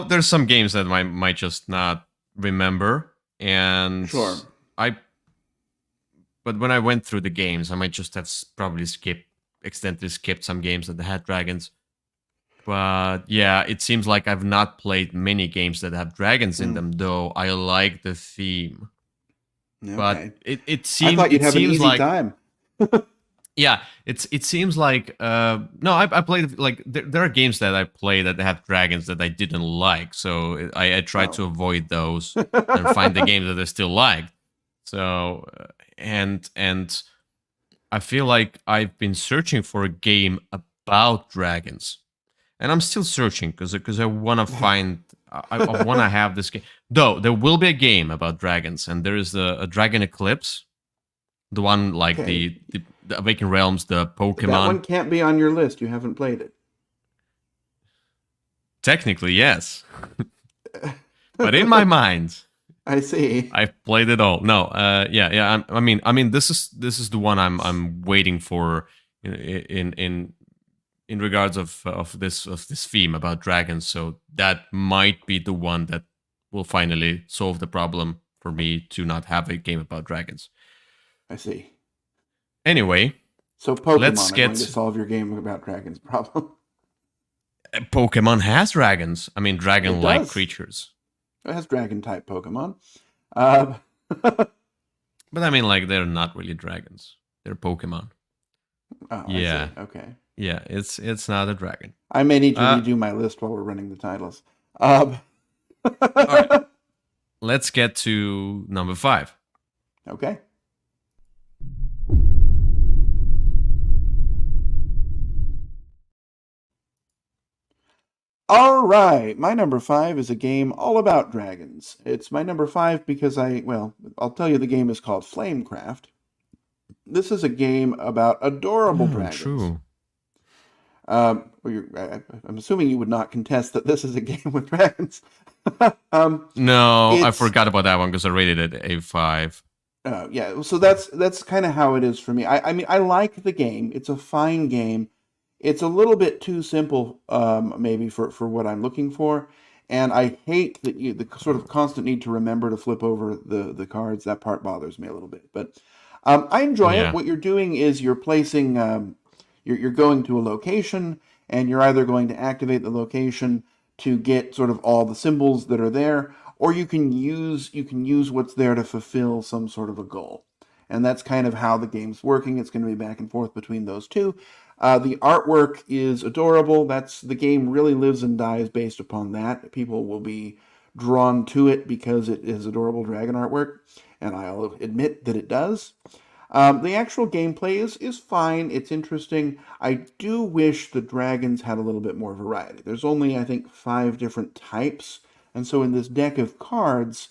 There's some games that I might just not remember, and sure. But when I went through the games, I might just have probably accidentally skipped some games that had dragons. But yeah, it seems like I've not played many games that have dragons in them, though I like the theme. Okay. But it seems I thought you'd have an easy time. Yeah, it seems like no, I played like there are games that I play that have dragons that I didn't like, so I tried to avoid those and find the games that I still liked. So and I feel like I've been searching for a game about dragons, and I'm still searching because I want to find I want to have this game. Though there will be a game about dragons, and there is a Dragon Eclipse. The one like the Awakened Realms, the Pokemon. That one can't be on your list. You haven't played it. Technically, yes. But in my mind, I see. I've played it all. No, yeah. I mean, this is the one I'm waiting for in regards of this theme about dragons. So that might be the one that will finally solve the problem for me to not have a game about dragons. I see. Anyway, so Pokemon are going to solve your game about dragons problem. Pokemon has dragons. I mean, dragon-like creatures. It has dragon-type Pokemon. But I mean, like, they're not really dragons. They're Pokemon. Oh, yeah. I see. Okay. Yeah, it's not a dragon. I may need to redo my list while we're running the titles. All right. Let's get to number 5. Okay. All right, my number 5 is a game all about dragons. It's my number 5 because I'll tell you the game is called Flamecraft. This is a game about adorable dragons. True. I'm assuming you would not contest that this is a game with dragons. No, I forgot about that one because I rated it A5. Yeah, so that's kind of how it is for me. I mean, I like the game. It's a fine game. It's a little bit too simple, maybe for what I'm looking for, and I hate that the sort of constant need to remember to flip over the cards. That part bothers me a little bit, but I enjoy it. What you're doing is you're placing, you're going to a location, and you're either going to activate the location to get sort of all the symbols that are there, or you can use what's there to fulfill some sort of a goal. And that's kind of how the game's working. It's going to be back and forth between those two. The artwork is adorable. That's the game really lives and dies based upon that. People will be drawn to it because it is adorable dragon artwork, and I'll admit that it does. The actual gameplay is fine. It's interesting. I do wish the dragons had a little bit more variety. There's only, I think, 5 different types, and so in this deck of cards,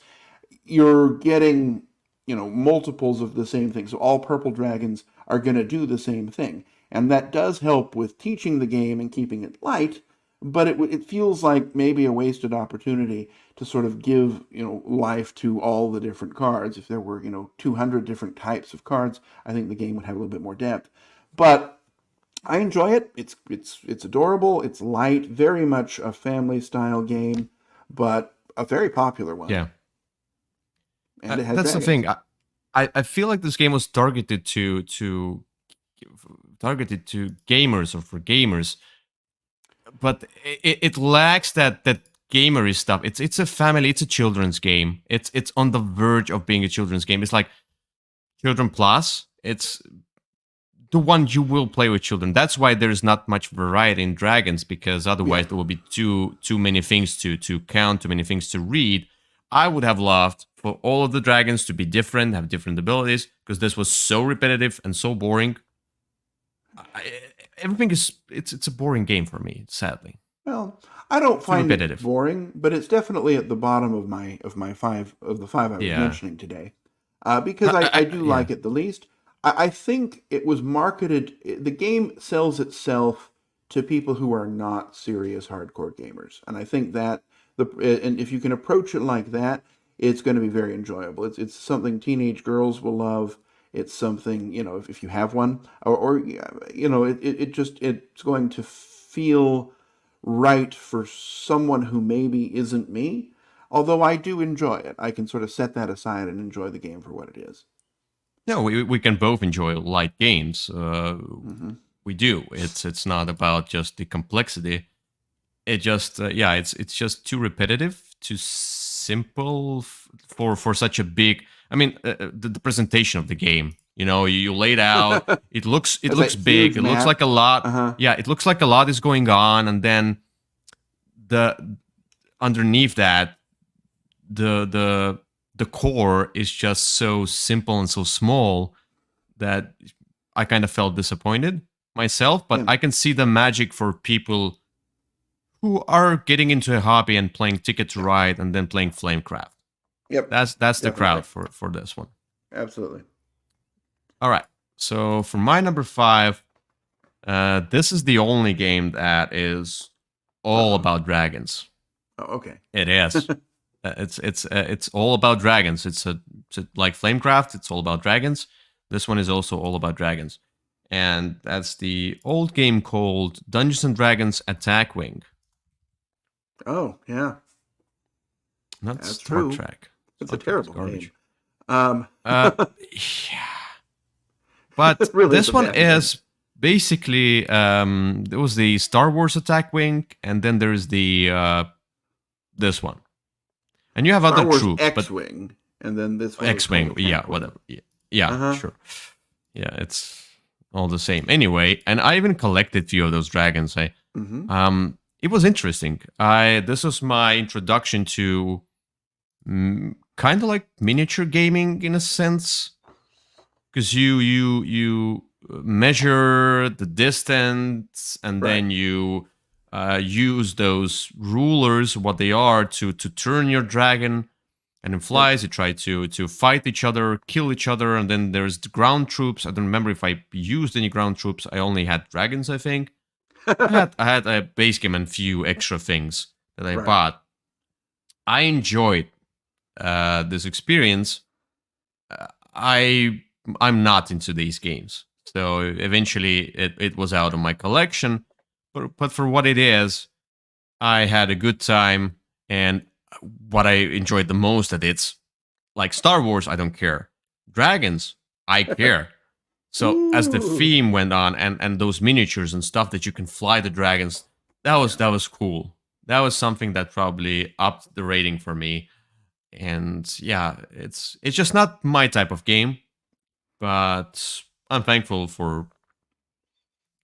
you're getting, multiples of the same thing. So all purple dragons are going to do the same thing. And that does help with teaching the game and keeping it light, but it feels like maybe a wasted opportunity to sort of give, life to all the different cards. If there were, 200 different types of cards, I think the game would have a little bit more depth. But I enjoy it. It's adorable. It's light, very much a family style game, but a very popular one. Yeah. And it has That's the dragons. thing. I feel like this game was targeted to gamers or for gamers, but it lacks that gamery stuff. It's a family. It's a children's game. It's on the verge of being a children's game. It's like Children Plus. It's the one you will play with children. That's why there's not much variety in Dragons, because Yeah. otherwise there will be too many things to count, too many things to read. I would have loved for all of the dragons to be different, have different abilities, because this was so repetitive and so boring. Everything is it's a boring game for me, sadly. Well, I don't Too find it repetitive. boring, but it's definitely at the bottom of my five of the five I was Yeah. mentioning today, because I do Yeah. like it the least. I think it was marketed. The game sells itself to people who are not serious hardcore gamers, and I think that and if you can approach it like that, it's going to be very enjoyable. It's something teenage girls will love. It's something, if you have one, or it's going to feel right for someone who maybe isn't me. Although I do enjoy it, I can sort of set that aside and enjoy the game for what it is. No, we can both enjoy light games. Hmm. We do. It's not about just the complexity. It just yeah, it's just too repetitive, too simple for such a big. I mean, the presentation of the game. You lay it out. It As that looks big. huge It looks like map. a lot. Uh huh. Yeah, it looks like a lot is going on, and then the underneath that, the the core is just so simple and so small that I kind of felt disappointed myself. But Yeah. I can see the magic for people who are getting into a hobby and playing Ticket to Yeah. Ride and then playing Flamecraft. Yep. That's the Definitely. crowd for this one. Absolutely. All right. So for my number 5, this is the only game that is Uh all oh. about dragons. Oh, okay. It is. It's all about dragons. It's like Flamecraft. It's all about dragons. This one is also all about dragons, and that's the old game called Dungeons and Dragons Attack Wing. Oh, yeah. Not That's Star true. Trek. It's a Star Trek is terrible game. garbage. Um, Uh, yeah. But it really is this a one bad game. is basically there was the Star Wars Attack Wing, and then there's the this one, and you have Star other Wars troops, but X-Wing, and then this one was called X-Wing, yeah, Attack Wing. whatever, yeah, yeah, Uh sure, yeah, it's all the same. Anyway, and I even collected a few of those dragons. huh. It was interesting. This was my introduction to kind of like miniature gaming in a sense, because you measure the distance and Right. then you use those rulers, what they are, to turn your dragon, and in Yep. flies you try to fight each other, kill each other, and then there's the ground troops. I don't remember if I used any ground troops. I only had dragons, I think. I had a base game and few extra things that I Right. bought. I enjoyed this experience. I'm not into these games, so eventually it was out of my collection. But for what it is, I had a good time, and what I enjoyed the most that it's like Star Wars. I don't care. Dragons, I care. So as the Ooh. theme went on, and those miniatures and stuff that you can fly the dragons, Yeah. that was cool. That was something that probably upped the rating for me. And yeah, it's just not my type of game, but I'm thankful for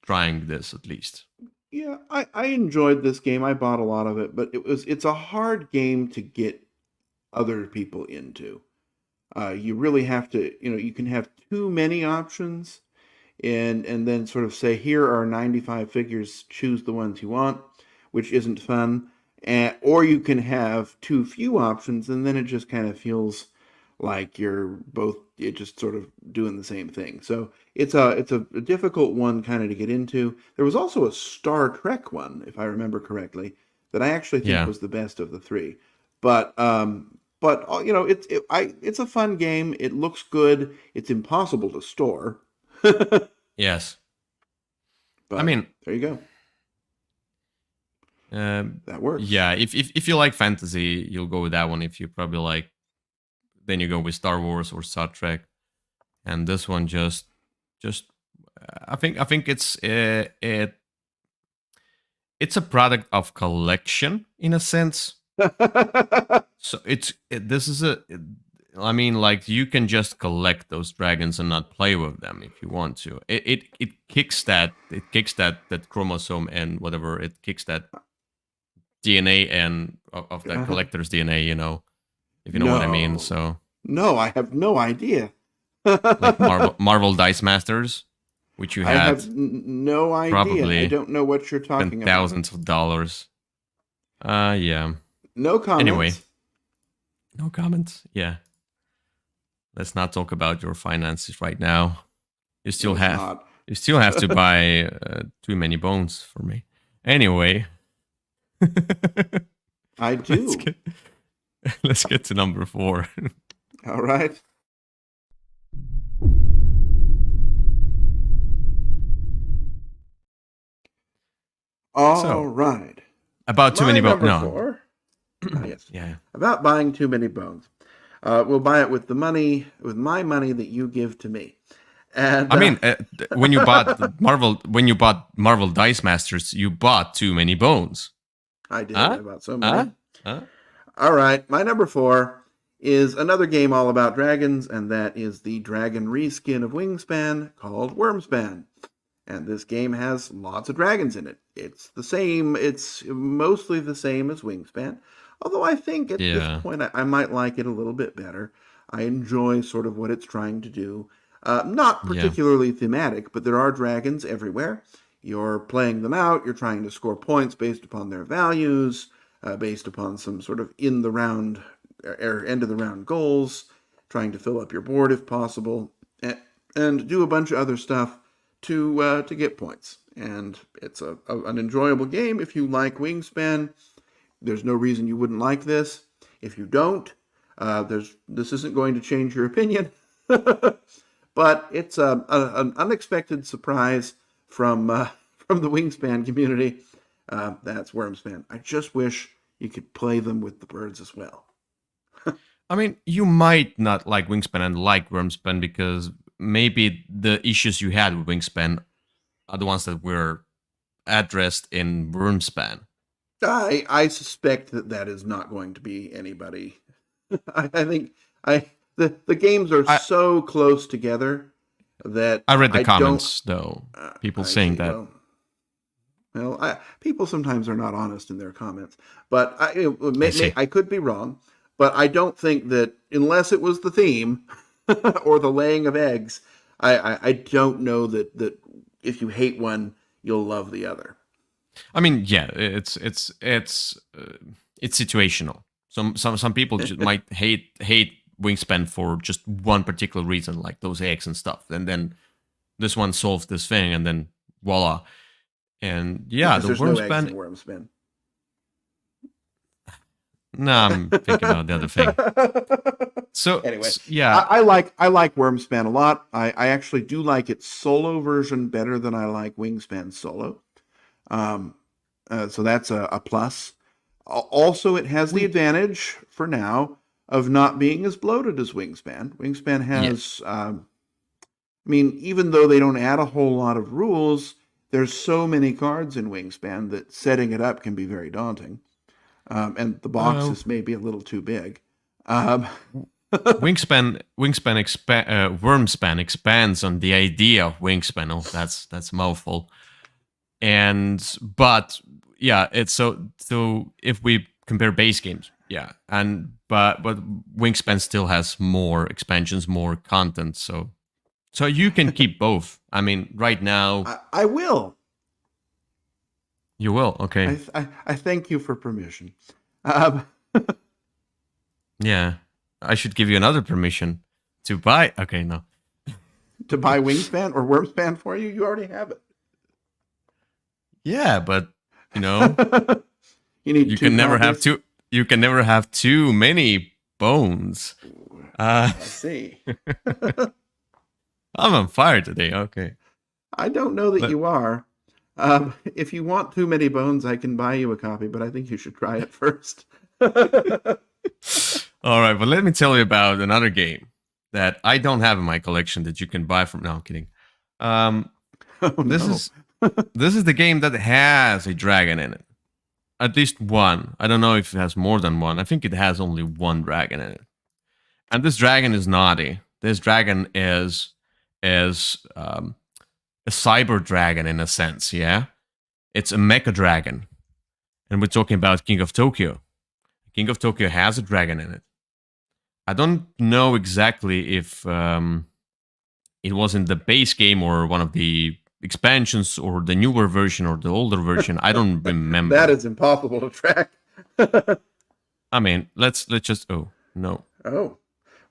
trying this at least. Yeah, I enjoyed this game. I bought a lot of it, but it's a hard game to get other people into. You really have to, you can have too many options and then sort of say, here are 95 figures, choose the ones you want, which isn't fun. Or you can have too few options, and then it just kind of feels like it just sort of doing the same thing. So it's a difficult one kind of to get into. There was also a Star Trek one, if I remember correctly, that I actually think Yeah. was the best of the three. But it's a fun game. It looks good. It's impossible to store. Yes. I But mean, there you go. um, That works. yeah. If you like fantasy, you'll go with that one. If you probably like, then you go with Star Wars or Star Trek. And this one just I think it's a product of collection in a sense. So this is I mean, like, you can just collect those dragons and not play with them if you want to. It kicks that chromosome and whatever, it kicks that DNA and of that Uh-huh. collector's DNA, if you know what I mean. No. So No, I have no idea. like Marvel Dice Masters, which you I had have no idea. I probably don't know what you're talking spent about. thousands of dollars. Yeah. No Anyway, comments. no comments. Yeah. Let's not talk about your finances right now. You still Let's have not. you still have to buy too many bones for me. Anyway, I let's do. get let's get to number 4. All right. All So, right. about too My many bones. number No. 4. Yes. Yeah. About buying too many bones. We'll buy it with my money that you give to me. And I mean, when you bought Marvel Dice Masters, you bought too many bones. I did. Huh? I bought so Huh? many. Huh? All right. My number 4 is another game all about dragons, and that is the dragon reskin of Wingspan called Wormspan. And this game has lots of dragons in it. It's mostly the same as Wingspan. Although I think at this Yeah. point I might like it a little bit better. I enjoy sort of what it's trying to do. Not Yeah. particularly thematic, but there are dragons everywhere. You're playing them out, you're trying to score points based upon their values, based upon some sort of in the round or end of the round goals, trying to fill up your board if possible, and do a bunch of other stuff to get points. And it's an enjoyable game if you like Wingspan. There's no reason you wouldn't like this. If you don't, this isn't going to change your opinion. But it's an unexpected surprise from from the Wingspan community. That's Wormspan. I just wish you could play them with the birds as well. I mean, you might not like Wingspan and like Wormspan because maybe the issues you had with Wingspan are the ones that were addressed in Wormspan. I suspect that is not going to be anybody. I think the games are I so close together that I read the I don't. comments though, people I saying see. that. People sometimes are not honest in their comments, but I see. I could be wrong. But I don't think that unless it was the theme or the laying of eggs, I don't know that if you hate one, you'll love the other. I mean, yeah, it's situational. Some people might hate Wingspan for just one particular reason, like those eggs and stuff, and then this one solves this thing, and then voila. And yeah, Because the there's no eggs in Wormspan. Wormspan. No, I'm thinking about the other thing. So Anyway, yeah, I like Wormspan a lot. I actually do like its solo version better than I like Wingspan solo. Um, so that's a plus. Also, it has the we advantage for now of not being as bloated as Wingspan. Wingspan yeah. has, I mean, even though they don't add a whole lot of rules, there's so many cards in Wingspan that setting it up can be very daunting. And the Uh, boxes may be a little too big. Um, Wormspan expands on the idea of Wingspan. Oh, that's a mouthful. But yeah, it's so if we compare base games, yeah, and but Wingspan still has more expansions, more content, so you can keep both. I mean, right now I will. you will. Okay, I thank you for permission. Um, yeah, I should give you another permission to buy. Okay, no, to buy Wingspan or Wormspan for you, you already have yeah, but you know, it. You need you two can never have copies. too. You can never have too many bones. Uh, I see. I'm on fire today. Okay. I don't know that Let, you are. If you want too many bones, I can buy you a copy, but I think you should try it first. all right, but let me tell you about another game that I don't have in my collection that you can buy from. No, I'm kidding. Um, Oh this no. is this is the game that has a dragon in it. At least one. I don't know if it has more than one. I think it has only one dragon in it. And this dragon is naughty. This dragon is a cyber dragon in a sense. Yeah, it's a mecha dragon, and we're talking about King of Tokyo. King of Tokyo has a dragon in it. I don't know exactly if it was in the base game or one of the expansions or the newer version or the older version. I don't That remember. is impossible to track. I mean, let's just. Oh no, Oh,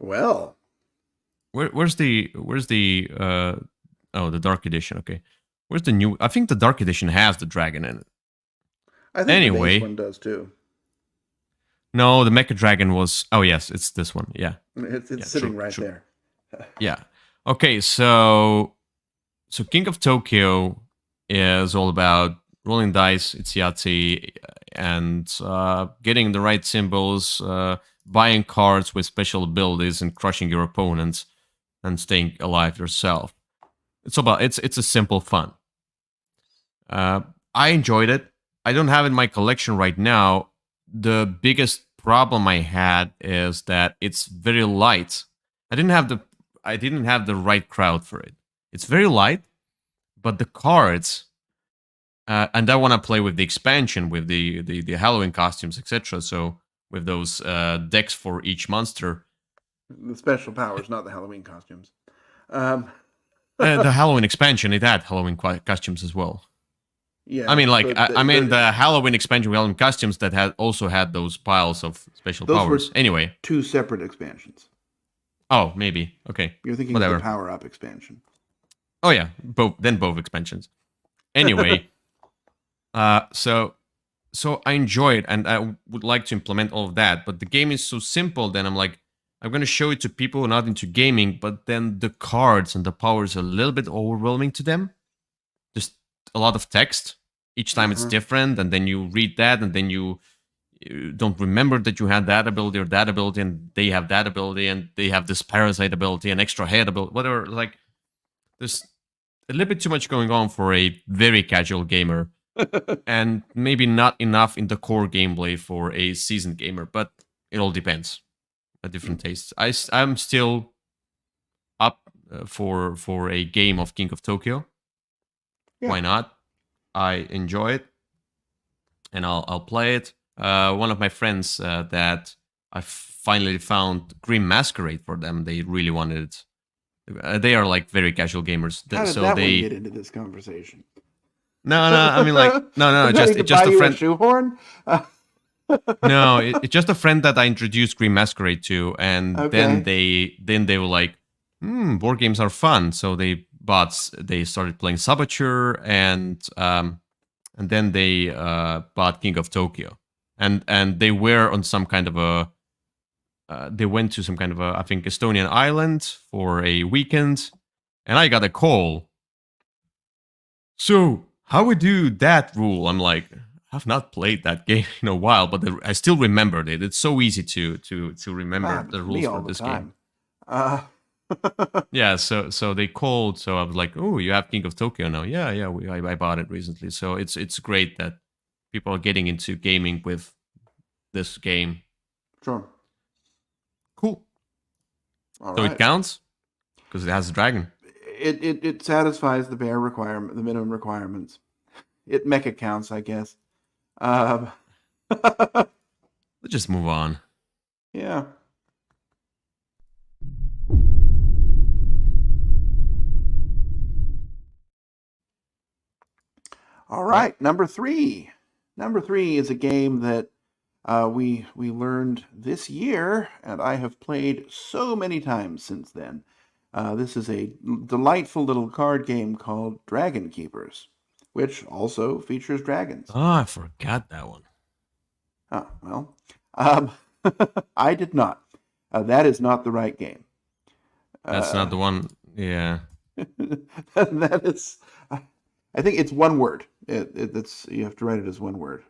well, where's the oh, the dark edition? Okay, where's the new? I think the dark edition has the dragon in it. I think the base Anyway, one does too. no, the Mecha Dragon was. Oh yes, it's this one. Yeah, It's yeah, sitting true, right true. there. Yeah. Okay, so King of Tokyo is all about rolling dice. It's Yahtzee and getting the right symbols, buying cards with special abilities, and crushing your opponents and staying alive yourself. It's a simple fun. Uh, I enjoyed it. I don't have it in my collection right now. The biggest problem I had is that it's very light. I didn't have the I didn't have the right crowd for it. It's very light, but the cards and I want to play with the expansion with the Halloween costumes, etc. So with those decks for each monster, The special powers, not the Halloween costumes. Um, the Halloween expansion it had Halloween costumes as well. I yeah, mean, like but I mean the Halloween expansion with Halloween costumes that had also had those piles of special those were powers. Anyway, two separate expansions. oh maybe okay, You're thinking of the whatever. power up expansion. Oh yeah, both expansions. Anyway, so I enjoy it and I would like to implement all of that, but the game is so simple. Then I'm like, I'm gonna show it to people not into gaming, but then the cards and the powers are a little bit overwhelming to them. Just a lot of text. Each time it's Uh-huh. different, and then you read that, and then you don't remember that you had that ability or that ability, and they have that ability, and they have this parasite ability and extra head ability, whatever. Like, there's a little bit too much going on for a very casual gamer, and maybe not enough in the core gameplay for a seasoned gamer. But it all depends. A different tastes. I'm still up for a game of King of Tokyo. Yeah. Why not? I enjoy it, and I'll play it. One of my friends that I finally found Grim Masquerade for them. They really wanted it. They are like very casual gamers, How did so that one get they. into this conversation? No, I mean like no, Did I need to buy just a you a friend. shoehorn? No, it's just a friend that I introduced Green Masquerade to, and Okay. then they were like, board games are fun. So they started playing Saboteur, and then they bought King of Tokyo, and they were on some kind of a they went to some kind of a I think Estonian island for a weekend, and I got a call. So how we do that rule? I'm like, I've not played that game in a while, but I still remembered it. It's so easy to remember Happens the to me rules for all the this game. time. Uh, Yeah, so they called. So I was like, "Oh, you have King of Tokyo now?" Yeah, yeah. I bought it recently. So it's great that people are getting into gaming with this game. sure. Cool. All So it right. counts because it has a dragon. It satisfies the bare requirement, the minimum requirements. mecha counts, I guess. Um, Let's just move on. yeah. All right, number three. Number three is a game that we learned this year, and I have played so many times since then. This is a delightful little card game called Dragon Keepers, which also features dragons. Oh, I forgot that one. Oh, well, um, I did not. That is not the right game. That's not the one. Yeah. That is, I think it's one word. It's you have to write it as one word.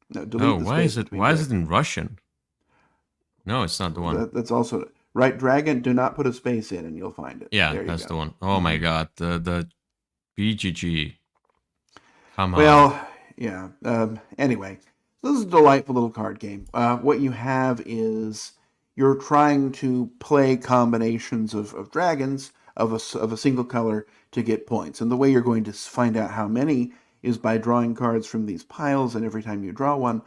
No, delete Oh, the why space is it? between Why is it dragon. in Russian? No, it's not the one. That's also right. Dragon. Do not put a space in, and you'll find it. Yeah, There you that's go. the one. Oh my god, the BGG. Come on. Well, yeah. Anyway, so this is a delightful little card game. What you have is you're trying to play combinations of dragons of a single color to get points. And the way you're going to find out how many is by drawing cards from these piles, and every time you draw one,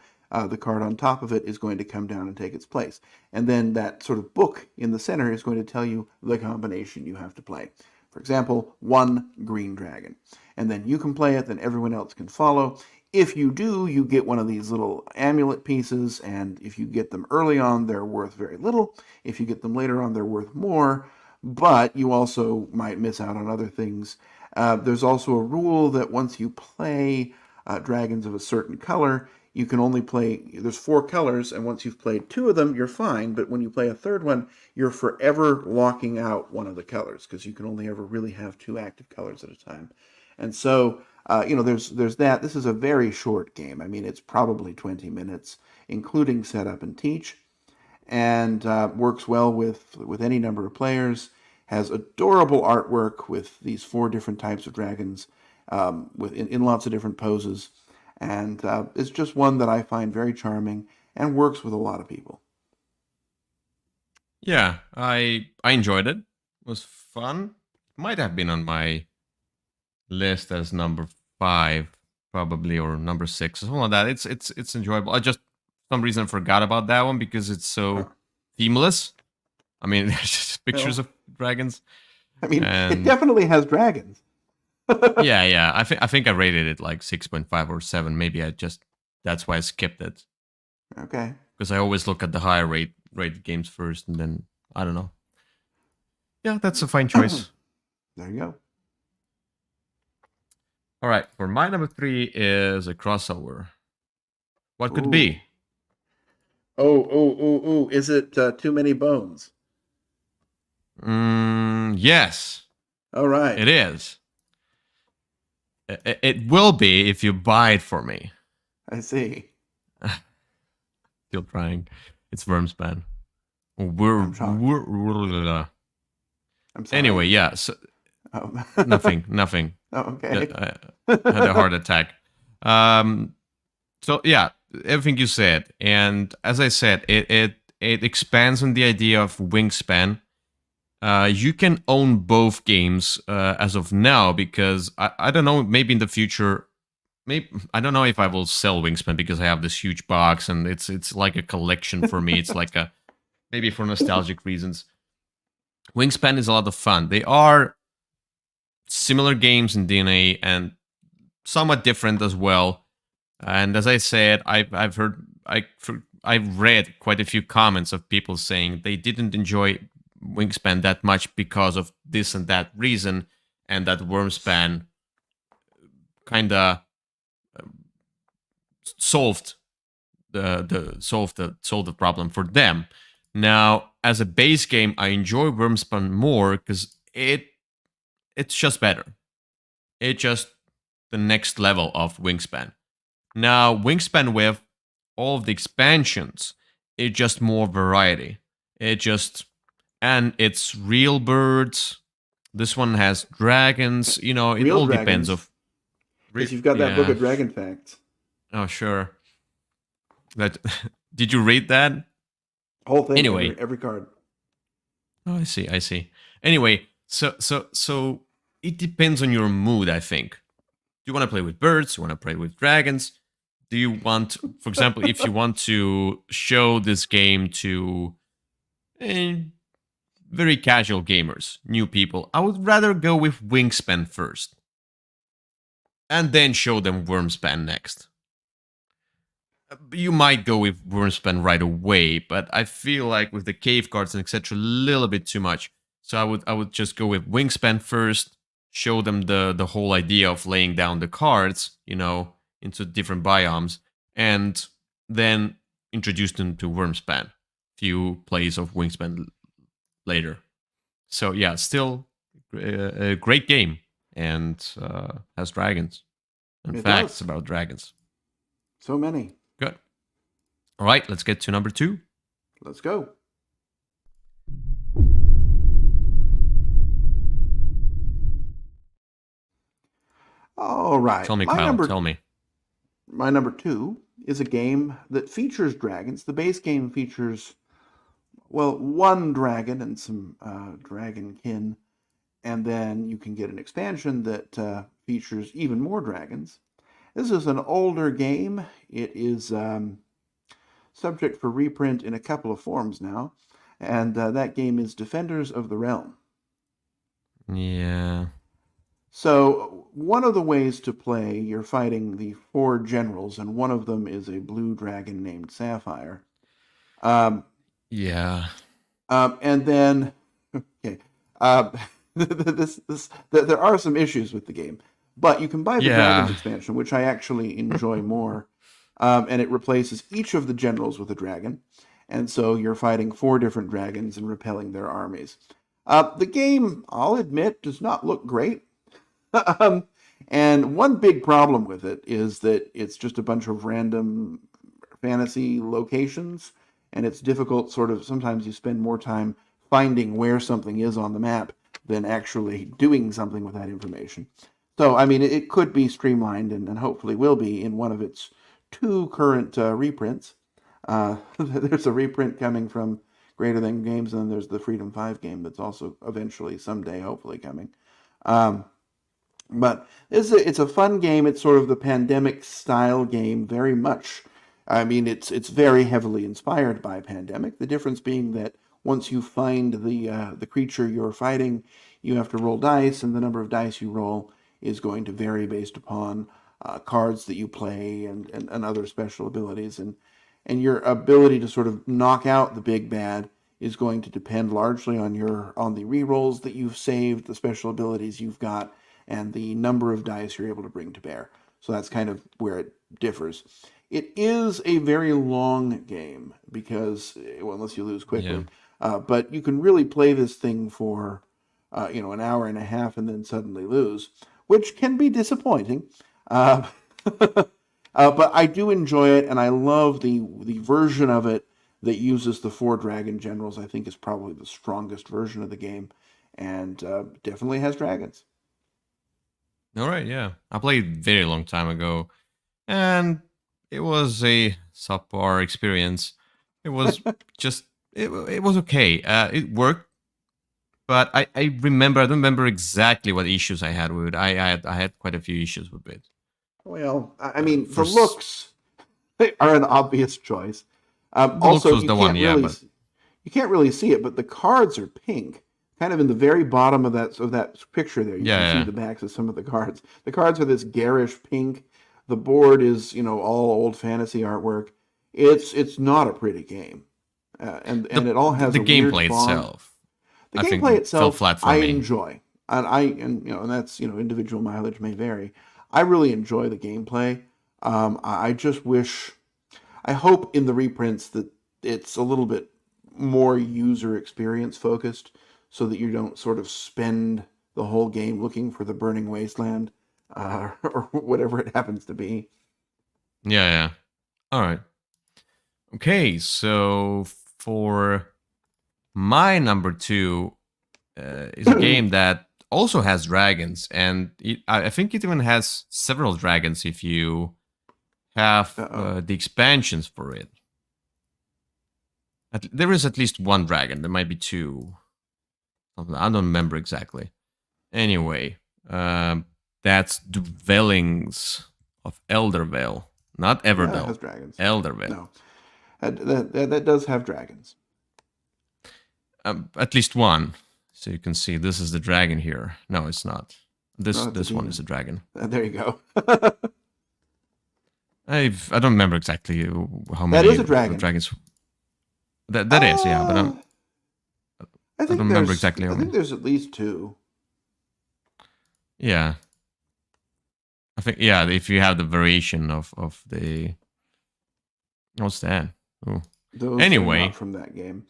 the card on top of it is going to come down and take its place. And then that sort of book in the center is going to tell you the combination you have to play. For example, one green dragon. And then you can play it, then everyone else can follow. If you do, you get one of these little amulet pieces, and if you get them early on, they're worth very little. If you get them later on, they're worth more, but you also might miss out on other things. There's also a rule that once you play dragons of a certain color, you can only play, there's 4 colors, and once you've played 2 of them, you're fine, but when you play a third one, you're forever locking out one of the colors, because you can only ever really have 2 active colors at a time. And so, there's that. This is a very short game. I mean, it's probably 20 minutes, including setup and teach, and works well with any number of players. Has adorable artwork with these 4 different types of dragons in lots of different poses. And it's just one that I find very charming and works with a lot of people. Yeah, I enjoyed it. It was fun. Might have been on my list as number 5, probably, or number 6, or something like that. It's enjoyable. I just for some reason forgot about that one because it's so themeless. I mean, there's just pictures of dragons. I mean, it definitely has dragons. yeah. I think I rated it like 6.5 or 7. Maybe that's why I skipped it. Okay. Because I always look at the higher rated games first, and then I don't know. Yeah, that's a fine choice. There you go. All right, for my number 3 is a crossover. What could it be? Oh! Is it Too Many Bones? Yes. All right. It is. It will be if you buy it for me. I see. Still trying. It's Wormspan. I'm sorry. Anyway, yeah. So, nothing. Oh, okay. I had a heart attack. So yeah, everything you said, and as I said, it expands on the idea of Wingspan. You can own both games as of now, because I don't know, maybe in the future, maybe I don't know if I will sell Wingspan because I have this huge box and it's like a collection for me. It's like maybe for nostalgic reasons. Wingspan is a lot of fun. They are similar games in DNA and somewhat different as well. And as I said, I've read quite a few comments of people saying they didn't enjoy Wingspan that much because of this and that reason, and that Wormspan kind of solved the problem for them. Now, as a base game, I enjoy Wormspan more because it's just better. It's just the next level of Wingspan. Now, Wingspan with all of the expansions, it's just more variety. And it's real birds. This one has dragons. You know, it all depends of. Because you've got that book of dragon facts. Oh, sure. Did you read that? Whole thing. Anyway, every card. Oh, I see. Anyway, so it depends on your mood, I think. you want to play with birds? You want to play with dragons? Do you want, for example, if you want to show this game to very casual gamers, new people, I would rather go with Wingspan first. And then show them Wormspan next. You might go with Wormspan right away, but I feel like with the cave cards and etc. a little bit too much. So I would just go with Wingspan first, show them the whole idea of laying down the cards, into different biomes, and then introduce them to Wormspan. Few plays of Wingspan later. So yeah, still a great game, and has dragons and It facts does. about dragons. So many. Good. All right, let's get to number 2. Let's go. All right. Tell me, Kyle. Tell me. My number 2 is a game that features dragons. The base game features, well, one dragon and some dragonkin, and then you can get an expansion that features even more dragons. This is an older game. It is subject for reprint in a couple of forms now, and that game is Defenders of the Realm. Yeah. So one of the ways to play, you're fighting the 4 generals, and one of them is a blue dragon named Sapphire. Yeah. And then, okay, there are some issues with the game, but you can buy the Dragons expansion, which I actually enjoy more, and it replaces each of the generals with a dragon, and so you're fighting 4 different dragons and repelling their armies. The game, I'll admit, does not look great. And one big problem with it is that it's just a bunch of random fantasy locations, and it's difficult, sometimes you spend more time finding where something is on the map than actually doing something with that information. So, I mean, it could be streamlined, and hopefully will be in one of its 2 current reprints. There's a reprint coming from Greater Than Games, and then there's the Freedom 5 game that's also eventually, someday, hopefully coming. But it's a fun game. It's sort of the Pandemic style game, very much. I mean, it's very heavily inspired by Pandemic. The difference being that once you find the creature you're fighting, you have to roll dice, and the number of dice you roll is going to vary based upon cards that you play and other special abilities. And your ability to sort of knock out the big bad is going to depend largely on the rerolls that you've saved, the special abilities you've got, and the number of dice you're able to bring to bear. So that's kind of where it differs. It is a very long game because, well, unless you lose quickly, but you can really play this thing for, an hour and a half and then suddenly lose, which can be disappointing. But I do enjoy it, and I love the version of it that uses the 4 dragon generals. I think is probably the strongest version of the game, and definitely has dragons. All right, yeah. I played very long time ago, and it was a subpar experience. It was just, it was okay. It worked, but I don't remember exactly what issues I had with it. I had quite a few issues with it. Well, I mean, the looks are an obvious choice. Also, was the one, but you can't really see it, but the cards are pink. Kind of in the very bottom of that picture there, you can see the backs of some of the cards. The cards are this garish pink. The board is, all old fantasy artwork. It's not a pretty game, and it all has the a gameplay weird font. itself. The gameplay itself, fell flat for I me. enjoy, and that's individual mileage may vary. I really enjoy the gameplay. I just wish, I hope in the reprints that it's a little bit more user experience focused, so that you don't sort of spend the whole game looking for the burning wasteland, or whatever it happens to be. Yeah. All right. Okay, so for my number 2 is a game that also has dragons, and I think it even has several dragons if you have the expansions for it. There is at least 1 dragon. There might be 2. I don't remember exactly. Anyway, That's Dwellings of Eldervale. Not Yeah, it Everdell. has dragons. Eldervale. No, that does have dragons. At least one. So you can see this is the dragon here. No, it's not. This No, this one is a dragon. There you go. I don't remember exactly how That many is a dragon. dragons. That is, yeah, but I don't remember exactly how I many. think there's at least 2. Yeah. I think, yeah, if you have the variation of the... What's that? Oh. Those Anyway. are not from that game.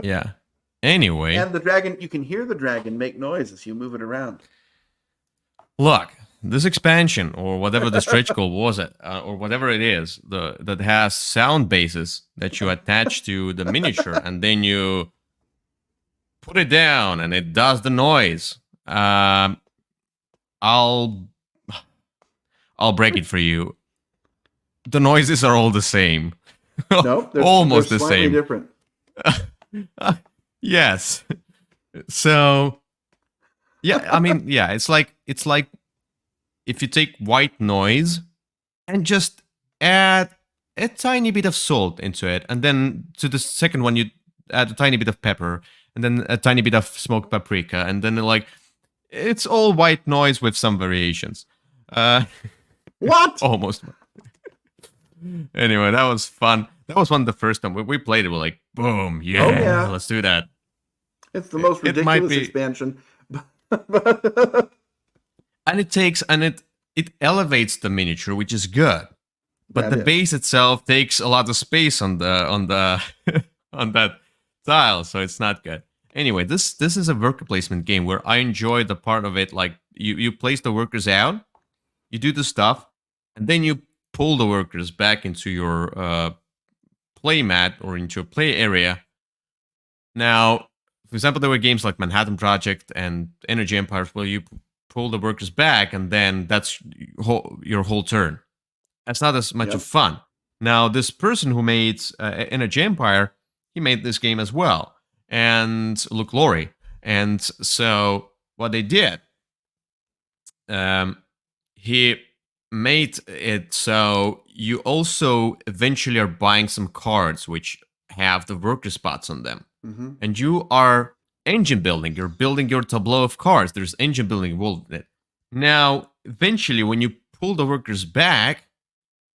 Yeah. Anyway. And the dragon, you can hear the dragon make noise as you move it around. Look, this expansion, or whatever the stretch goal was, or whatever it is, that has sound bases that you attach to the miniature, and then you put it down, and it does the noise. I'll break it for you. The noises are all the same. Nope, almost they're the slightly same. different. Yes. So, yeah, I mean, yeah, it's like if you take white noise and just add a tiny bit of salt into it, and then to the second one you add a tiny bit of pepper, and then a tiny bit of smoked paprika, and then like it's all white noise with some variations. What? Almost. Anyway, that was fun. That was one of the first time we played it. We're like, boom, yeah, let's do that. It's the most ridiculous expansion. And it elevates the miniature, which is good. But the base itself takes a lot of space on the on that tile, so it's not good. Anyway, this is a worker placement game where I enjoy the part of it, like you place the workers out, you do the stuff, and then you pull the workers back into your play mat or into a play area. Now, for example, there were games like Manhattan Project and Energy Empires where you pull the workers back, and then that's your whole turn. That's not as much of fun. Now, this person who made Energy Empire, he made this game as well, and Luke Laurie. And so what they did, he made it so you also eventually are buying some cards which have the worker spots on them. Mm-hmm. And you are engine building. You're building your tableau of cards. There's engine building involved in it. Now, eventually, when you pull the workers back,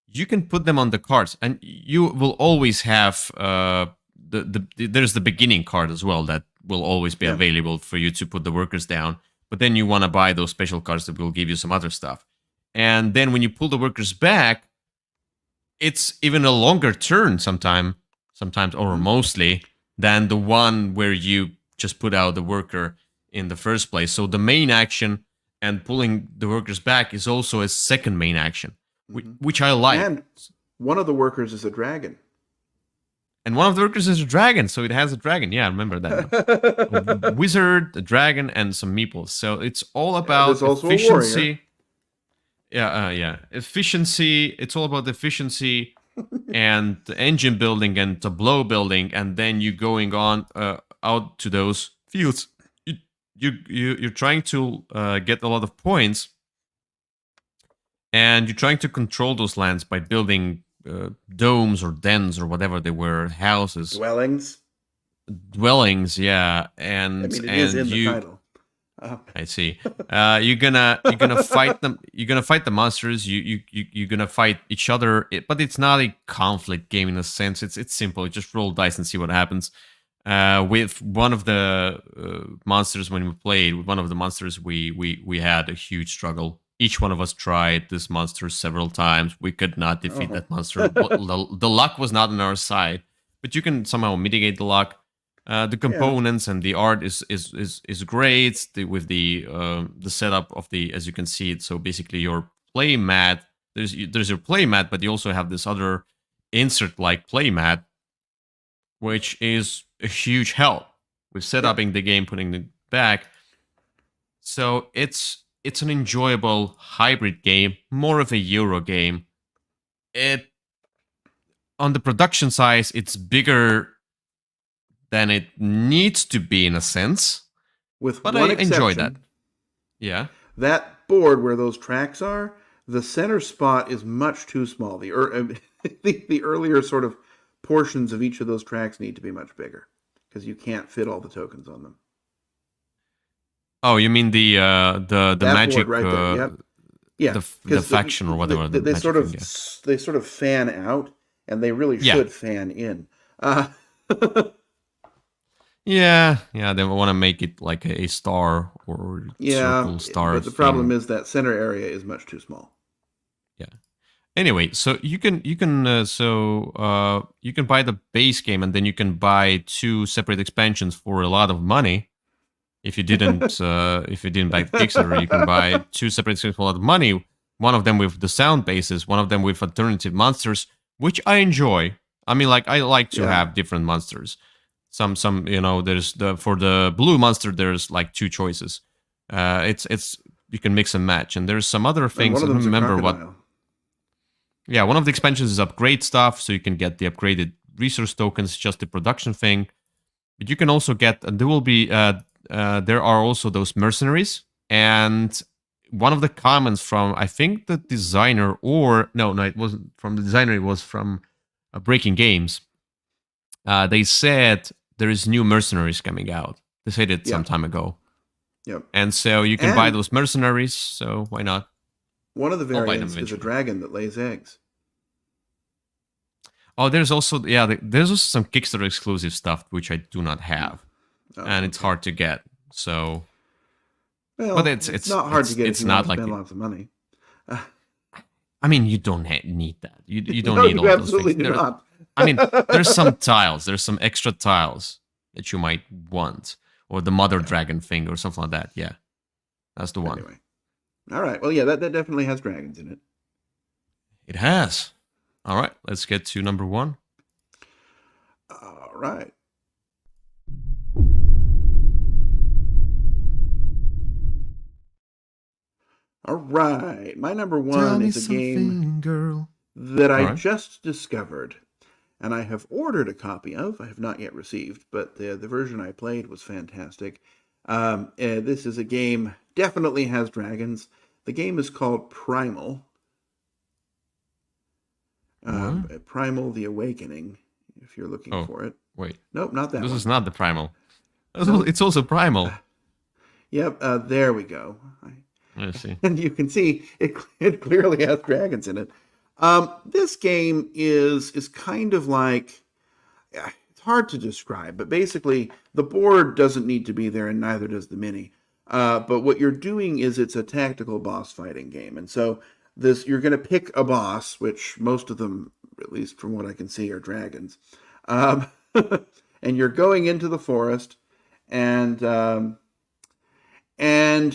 you can put them on the cards, and you will always have there's the beginning card as well that will always be available for you to put the workers down. But then you want to buy those special cards that will give you some other stuff. And then when you pull the workers back, it's even a longer turn sometimes or mostly than the one where you just put out the worker in the first place. So the main action and pulling the workers back is also a second main action, which I like. And one of the workers is a dragon. And one of the workers is a dragon, so it has a dragon. Yeah, I remember that. A wizard, a dragon, and some meeples. So it's all about efficiency. Efficiency. It's all about efficiency and the engine building and tableau building, and then you going on out to those fields. You're trying to get a lot of points, and you're trying to control those lands by building domes or dens or whatever they were, houses, dwellings. Yeah, and I mean, it is in the title. I see. You're gonna fight them. You're gonna fight the monsters. You're gonna fight each other. But it's not a conflict game in a sense. It's simple. You just roll dice and see what happens. With one of the monsters, when we played with one of the monsters, we had a huge struggle. Each one of us tried this monster several times. We could not defeat that monster. The luck was not on our side, but you can somehow mitigate the luck. The components and the art is great with the setup of the, as you can see it. So basically, your play mat. There's your play mat, but you also have this other insert like play mat, which is a huge help with setuping the game, putting it back. So it's an enjoyable hybrid game, more of a Euro game. It on the production size, it's bigger than it needs to be in a sense. With but one I exception, enjoy that. Yeah. That board where those tracks are, the center spot is much too small. The earlier sort of portions of each of those tracks need to be much bigger because you can't fit all the tokens on them. Oh, you mean the That board magic right there. Yep. Yeah, the because faction or whatever the they magic sort thing? of Yeah. they sort of fan out, and they really Yeah. should fan in. Uh, Yeah. Yeah. They want to make it like a star or yeah, circle star but the problem thing. is that center area is much too small. Yeah. Anyway, so you can you can buy the base game and then you can buy 2 separate expansions for a lot of money. If you didn't buy the Kickstarter, you can buy 2 separate expansions for a lot of money. One of them with the sound bases, one of them with alternative monsters, which I enjoy. I mean, like I like to Yeah. have different monsters. Some there's for the blue monster there's like 2 choices. It's you can mix and match, and there's some other And things. one I of don't them's a remember what. crocodile. Yeah, one of the expansions is upgrade stuff, so you can get the upgraded resource tokens, just the production thing. But you can also get, there will be, there are also those mercenaries. And one of the comments from, I think the designer, or no, it wasn't from the designer, it was from Breaking Games. They said there is new mercenaries coming out. They said it some Yeah. time ago. Yep. And so you can buy And those mercenaries, so why not? one of the I'll buy them variants is a eventually. dragon that lays eggs. Oh, there's also there's also some Kickstarter exclusive stuff which I do not have, Oh, and it's okay. hard to get. So, but Well, it's not hard to get if it's you want not to like spend lots of money. I mean you don't need that. You don't No, need you all those absolutely things. do not. I mean, there's some tiles. There's some extra tiles that you might want, or the mother Yeah. dragon thing, or something like that. Yeah, that's the one. Anyway. All right. Well, yeah, that definitely has dragons in it. It has. All right, let's get to number 1. All right. All right. My number Tell one me is a game something, girl. that All I right. just discovered and I have ordered a copy of. I have not yet received, but the version I played was fantastic. This is a game, definitely has dragons. The game is called Primal. Primal the Awakening, if you're looking Oh, for it. wait. Nope, not that This one. is not the primal. Nope. It's also primal. Yep, there we go. Let's see. And you can see it clearly has dragons in it. This game is kind of like, it's hard to describe, but basically the board doesn't need to be there, and neither does the mini. But what you're doing is it's a tactical boss fighting game, and so you're going to pick a boss, which most of them, at least from what I can see, are dragons. Um, and you're going into the forest, and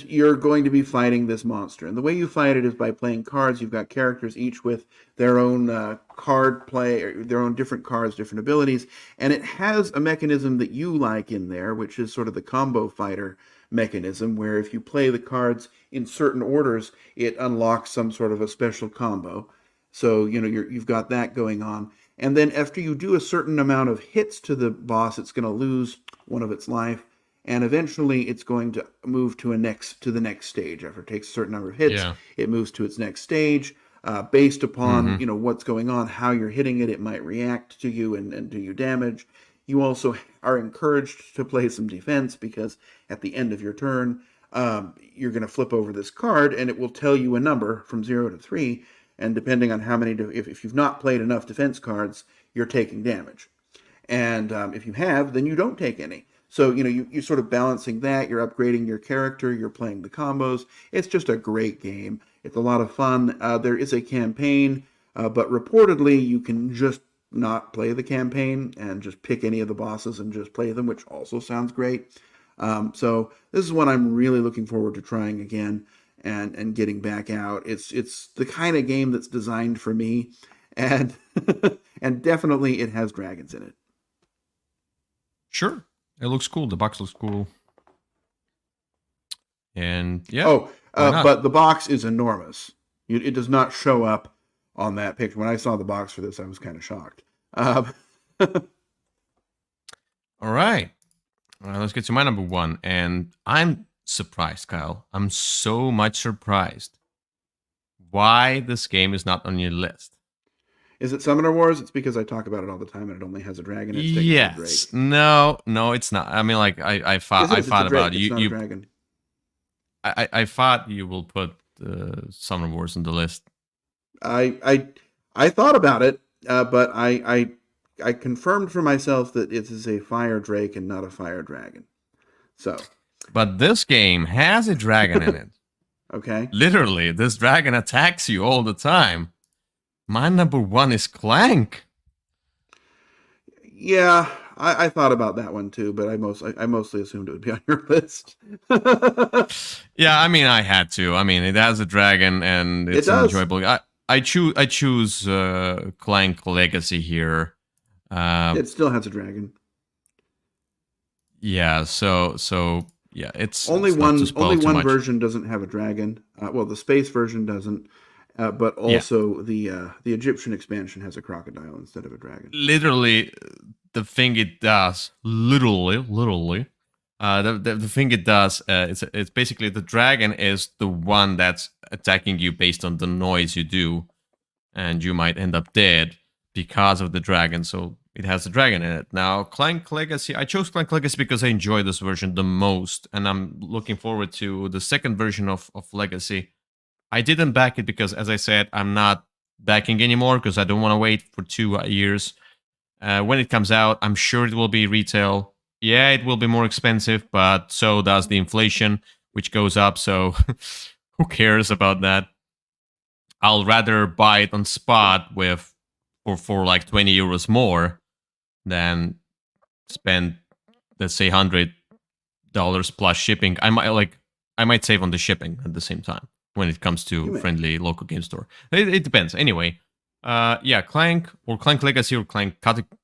you're going to be fighting this monster. And the way you fight it is by playing cards. You've got characters each with their own card play, or their own different cards, different abilities. And it has a mechanism that you like in there, which is sort of the combo fighter mechanism, where if you play the cards in certain orders, it unlocks some sort of a special combo. So, you've got that going on. And then after you do a certain amount of hits to the boss, it's going to lose one of its life. And eventually it's going to move to the next stage. After it takes a certain number of hits, Yeah. it moves to its next stage. Based upon Mm-hmm. what's going on, how you're hitting it, it might react to you and do you damage. You also are encouraged to play some defense, because at the end of your turn, you're going to flip over this card and it will tell you a number from 0 to 3. And depending on how many, if you've not played enough defense cards, you're taking damage. And if you have, then you don't take any. So, you're sort of balancing that. You're upgrading your character. You're playing the combos. It's just a great game. It's a lot of fun. There is a campaign, but reportedly you can just not play the campaign and just pick any of the bosses and just play them, which also sounds great. So this is one I'm really looking forward to trying again and getting back out. It's the kind of game that's designed for me, and and definitely it has dragons in it. Sure. It looks cool. The box looks cool. And yeah. Oh, why not? but the box is enormous. It does not show up on that picture. When I saw the box for this, I was kind of shocked. All right. Let's get to my number 1. And I'm surprised, Kyle. I'm so much surprised why this game is not on your list. Is it Summoner Wars? It's because I talk about it all the time, and it only has a dragon. It's technically a Yes. Drake. No, it's not. I mean, like I Yes, it is. It's a thought about Drake. It's not a dragon. I thought you will put Summer Wars on the list. I thought about it, but I confirmed for myself that it is a fire drake and not a fire dragon. So, but this game has a dragon in it. Okay. Literally, this dragon attacks you all the time. My number one is Clank. Yeah, I thought about that one too, but I mostly assumed it would be on your list. Yeah, I mean, I had to. I mean, it has a dragon and it's enjoyable. I choose Clank Legacy here. It still has a dragon. Yeah, so yeah, it's only it's one version doesn't have a dragon. Well, the space version doesn't, but also the Egyptian expansion has a crocodile instead of a dragon. Literally, the thing it does, the thing it does, it's basically the dragon is the one that's attacking you based on the noise you do, and you might end up dead because of the dragon. So it has a dragon in it. Now, Clank Legacy, I chose Clank Legacy because I enjoy this version the most, and I'm looking forward to the second version of Legacy. I didn't back it because, as I said, I'm not backing anymore because I don't want to wait for 2 years. When it comes out, I'm sure it will be retail. Yeah, it will be more expensive, but so does the inflation, which goes up, so who cares about that? I'll rather buy it on spot with for like 20 euros more than spend, let's say, $100 plus shipping. I might save on the shipping at the same time when it comes to friendly local game store. It depends. Anyway, yeah, Clank or Clank Legacy or Clank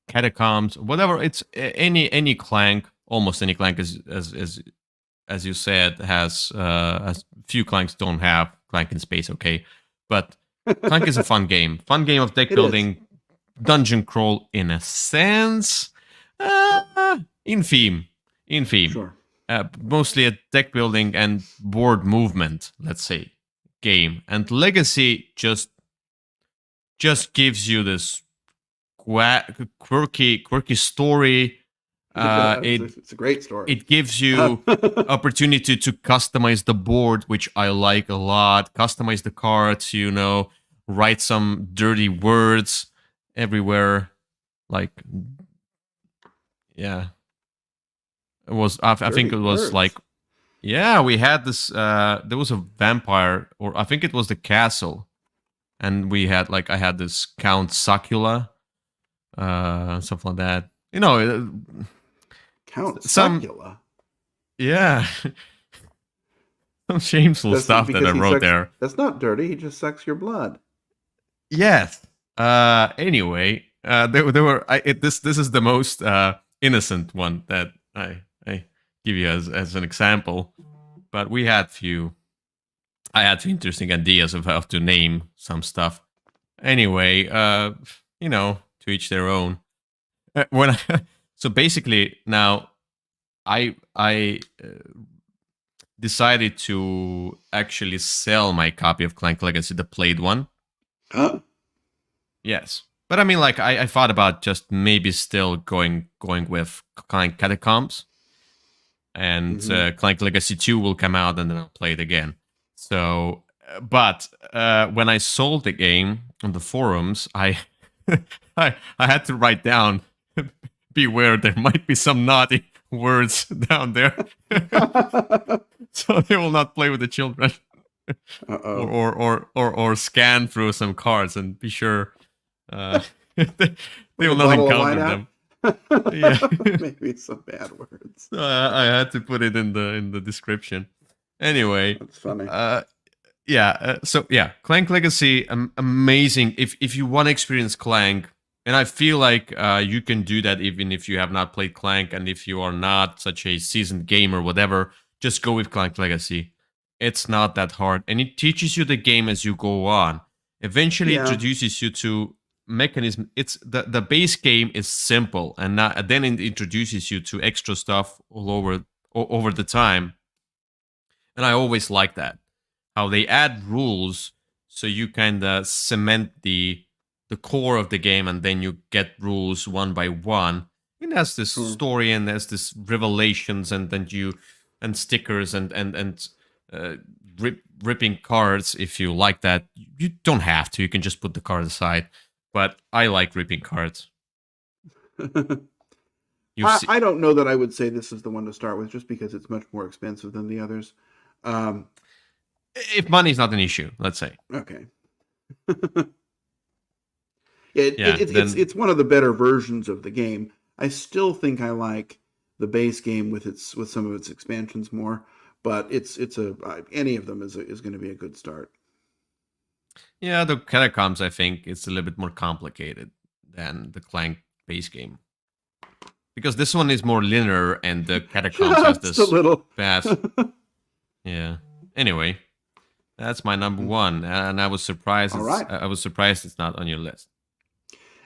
Catacombs, whatever. It's any Clank, almost any Clank, as you said, has as few Clanks don't have Clank in space. Okay, but Clank is a fun game of deck building, dungeon crawl in a sense, in theme. Sure. Mostly a deck building and board movement, let's say, game. And Legacy just gives you this quirky story. It's a great story. It gives you opportunity to customize the board, which I like a lot. Customize the cards, write some dirty words everywhere. Like, yeah. It was. I think it was like, yeah. We had this. There was a vampire, or I think it was the castle, and we had I had this Count Sacula, stuff like that. Count Sacula. Yeah, some shameful stuff that I wrote there. That's not dirty. He just sucks your blood. Yes. Anyway, there were. This is the most innocent one that I give you as an example, but I had few interesting ideas of how to name some stuff. Anyway, to each their own. So basically now I decided to actually sell my copy of Clank Legacy, the played one. Huh? Yes. But I mean, I thought about just maybe still going with Clank Catacombs. And Clank Legacy 2 will come out, and then I'll play it again. So, but when I sold the game on the forums, I had to write down, beware, there might be some naughty words down there. So they will not play with the children. or scan through some cards and be sure they will not encounter them. Yeah. Maybe some bad words. I had to put it in the description. Anyway, that's funny. So Clank Legacy, amazing. If you want to experience Clank, and I feel like you can do that even if you have not played Clank, and if you are not such a seasoned gamer, whatever, just go with Clank Legacy. It's not that hard, and it teaches you the game as you go on. Eventually, introduces you to mechanism. It's the base game is simple, and then it introduces you to extra stuff all over the time. And I always like that. How they add rules so you kind of cement the core of the game, and then you get rules one by one. It has this Sure. story, and there's this revelations, and then and stickers, and ripping cards. If you like that, you don't have to. You can just put the card aside. But I like ripping cards. I don't know that I would say this is the one to start with, just because it's much more expensive than the others. If money's not an issue, let's say. Okay. It's one of the better versions of the game. I still think I like the base game with some of its expansions more, but any of them is going to be a good start. Yeah, the Catacombs, I think it's a little bit more complicated than the Clank base game. Because this one is more linear, and the Catacombs has this a little path. Yeah. Anyway, that's my number one, and I was surprised. All right. I was surprised it's not on your list.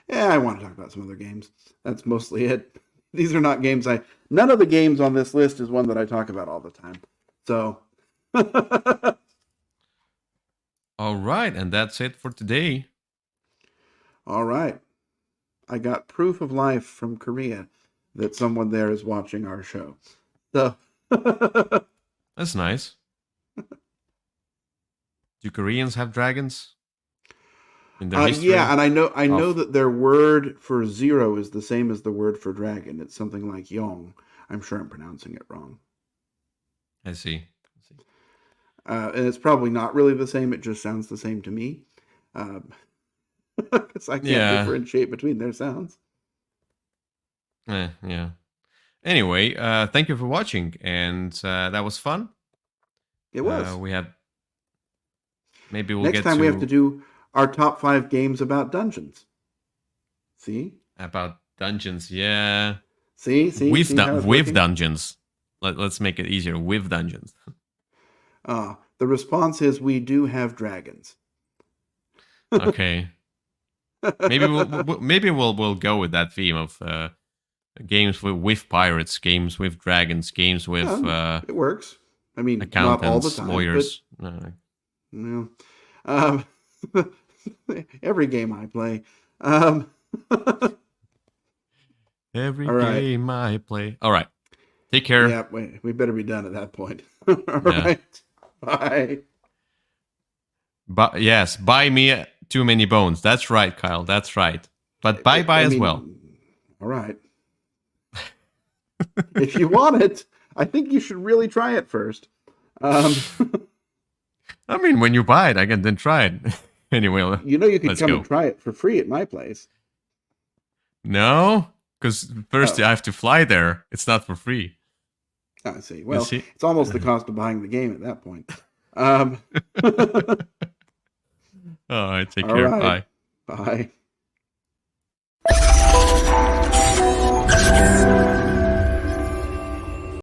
Yeah, I want to talk about some other games. That's mostly it. These are not games none of the games on this list is one that I talk about all the time. So. All right, and that's it for today. All right. I got proof of life from Korea that someone there is watching our show. So. That's nice. Do Koreans have dragons? In their history? Yeah, and I know that their word for 0 is the same as the word for dragon. It's something like yong. I'm sure I'm pronouncing it wrong. I see. And it's probably not really the same. It just sounds the same to me. Because I can't differentiate between their sounds. Yeah. Anyway, thank you for watching, and that was fun. It was. Maybe we'll next time we have to do our top 5 games about dungeons. See? About dungeons, yeah. See? With dungeons. Let's make it easier. With dungeons. The response is we do have dragons. Okay. Maybe we'll go with that theme of games with pirates, games with dragons, games with it works. I mean, accountants, not all the time, lawyers. Every game I play. Every game I play. All right. Take care. Yeah, we better be done at that point. All right. Bye. But yes, buy me too many bones. That's right, Kyle. That's right. But bye as well. All right. If you want it, I think you should really try it first. I mean, when you buy it, I can then try it. Anyway, you could come and try it for free at my place. No, because first I have to fly there. It's not for free. I see. Well, it's almost the cost of buying the game at that point. All right, take care. Right. Bye.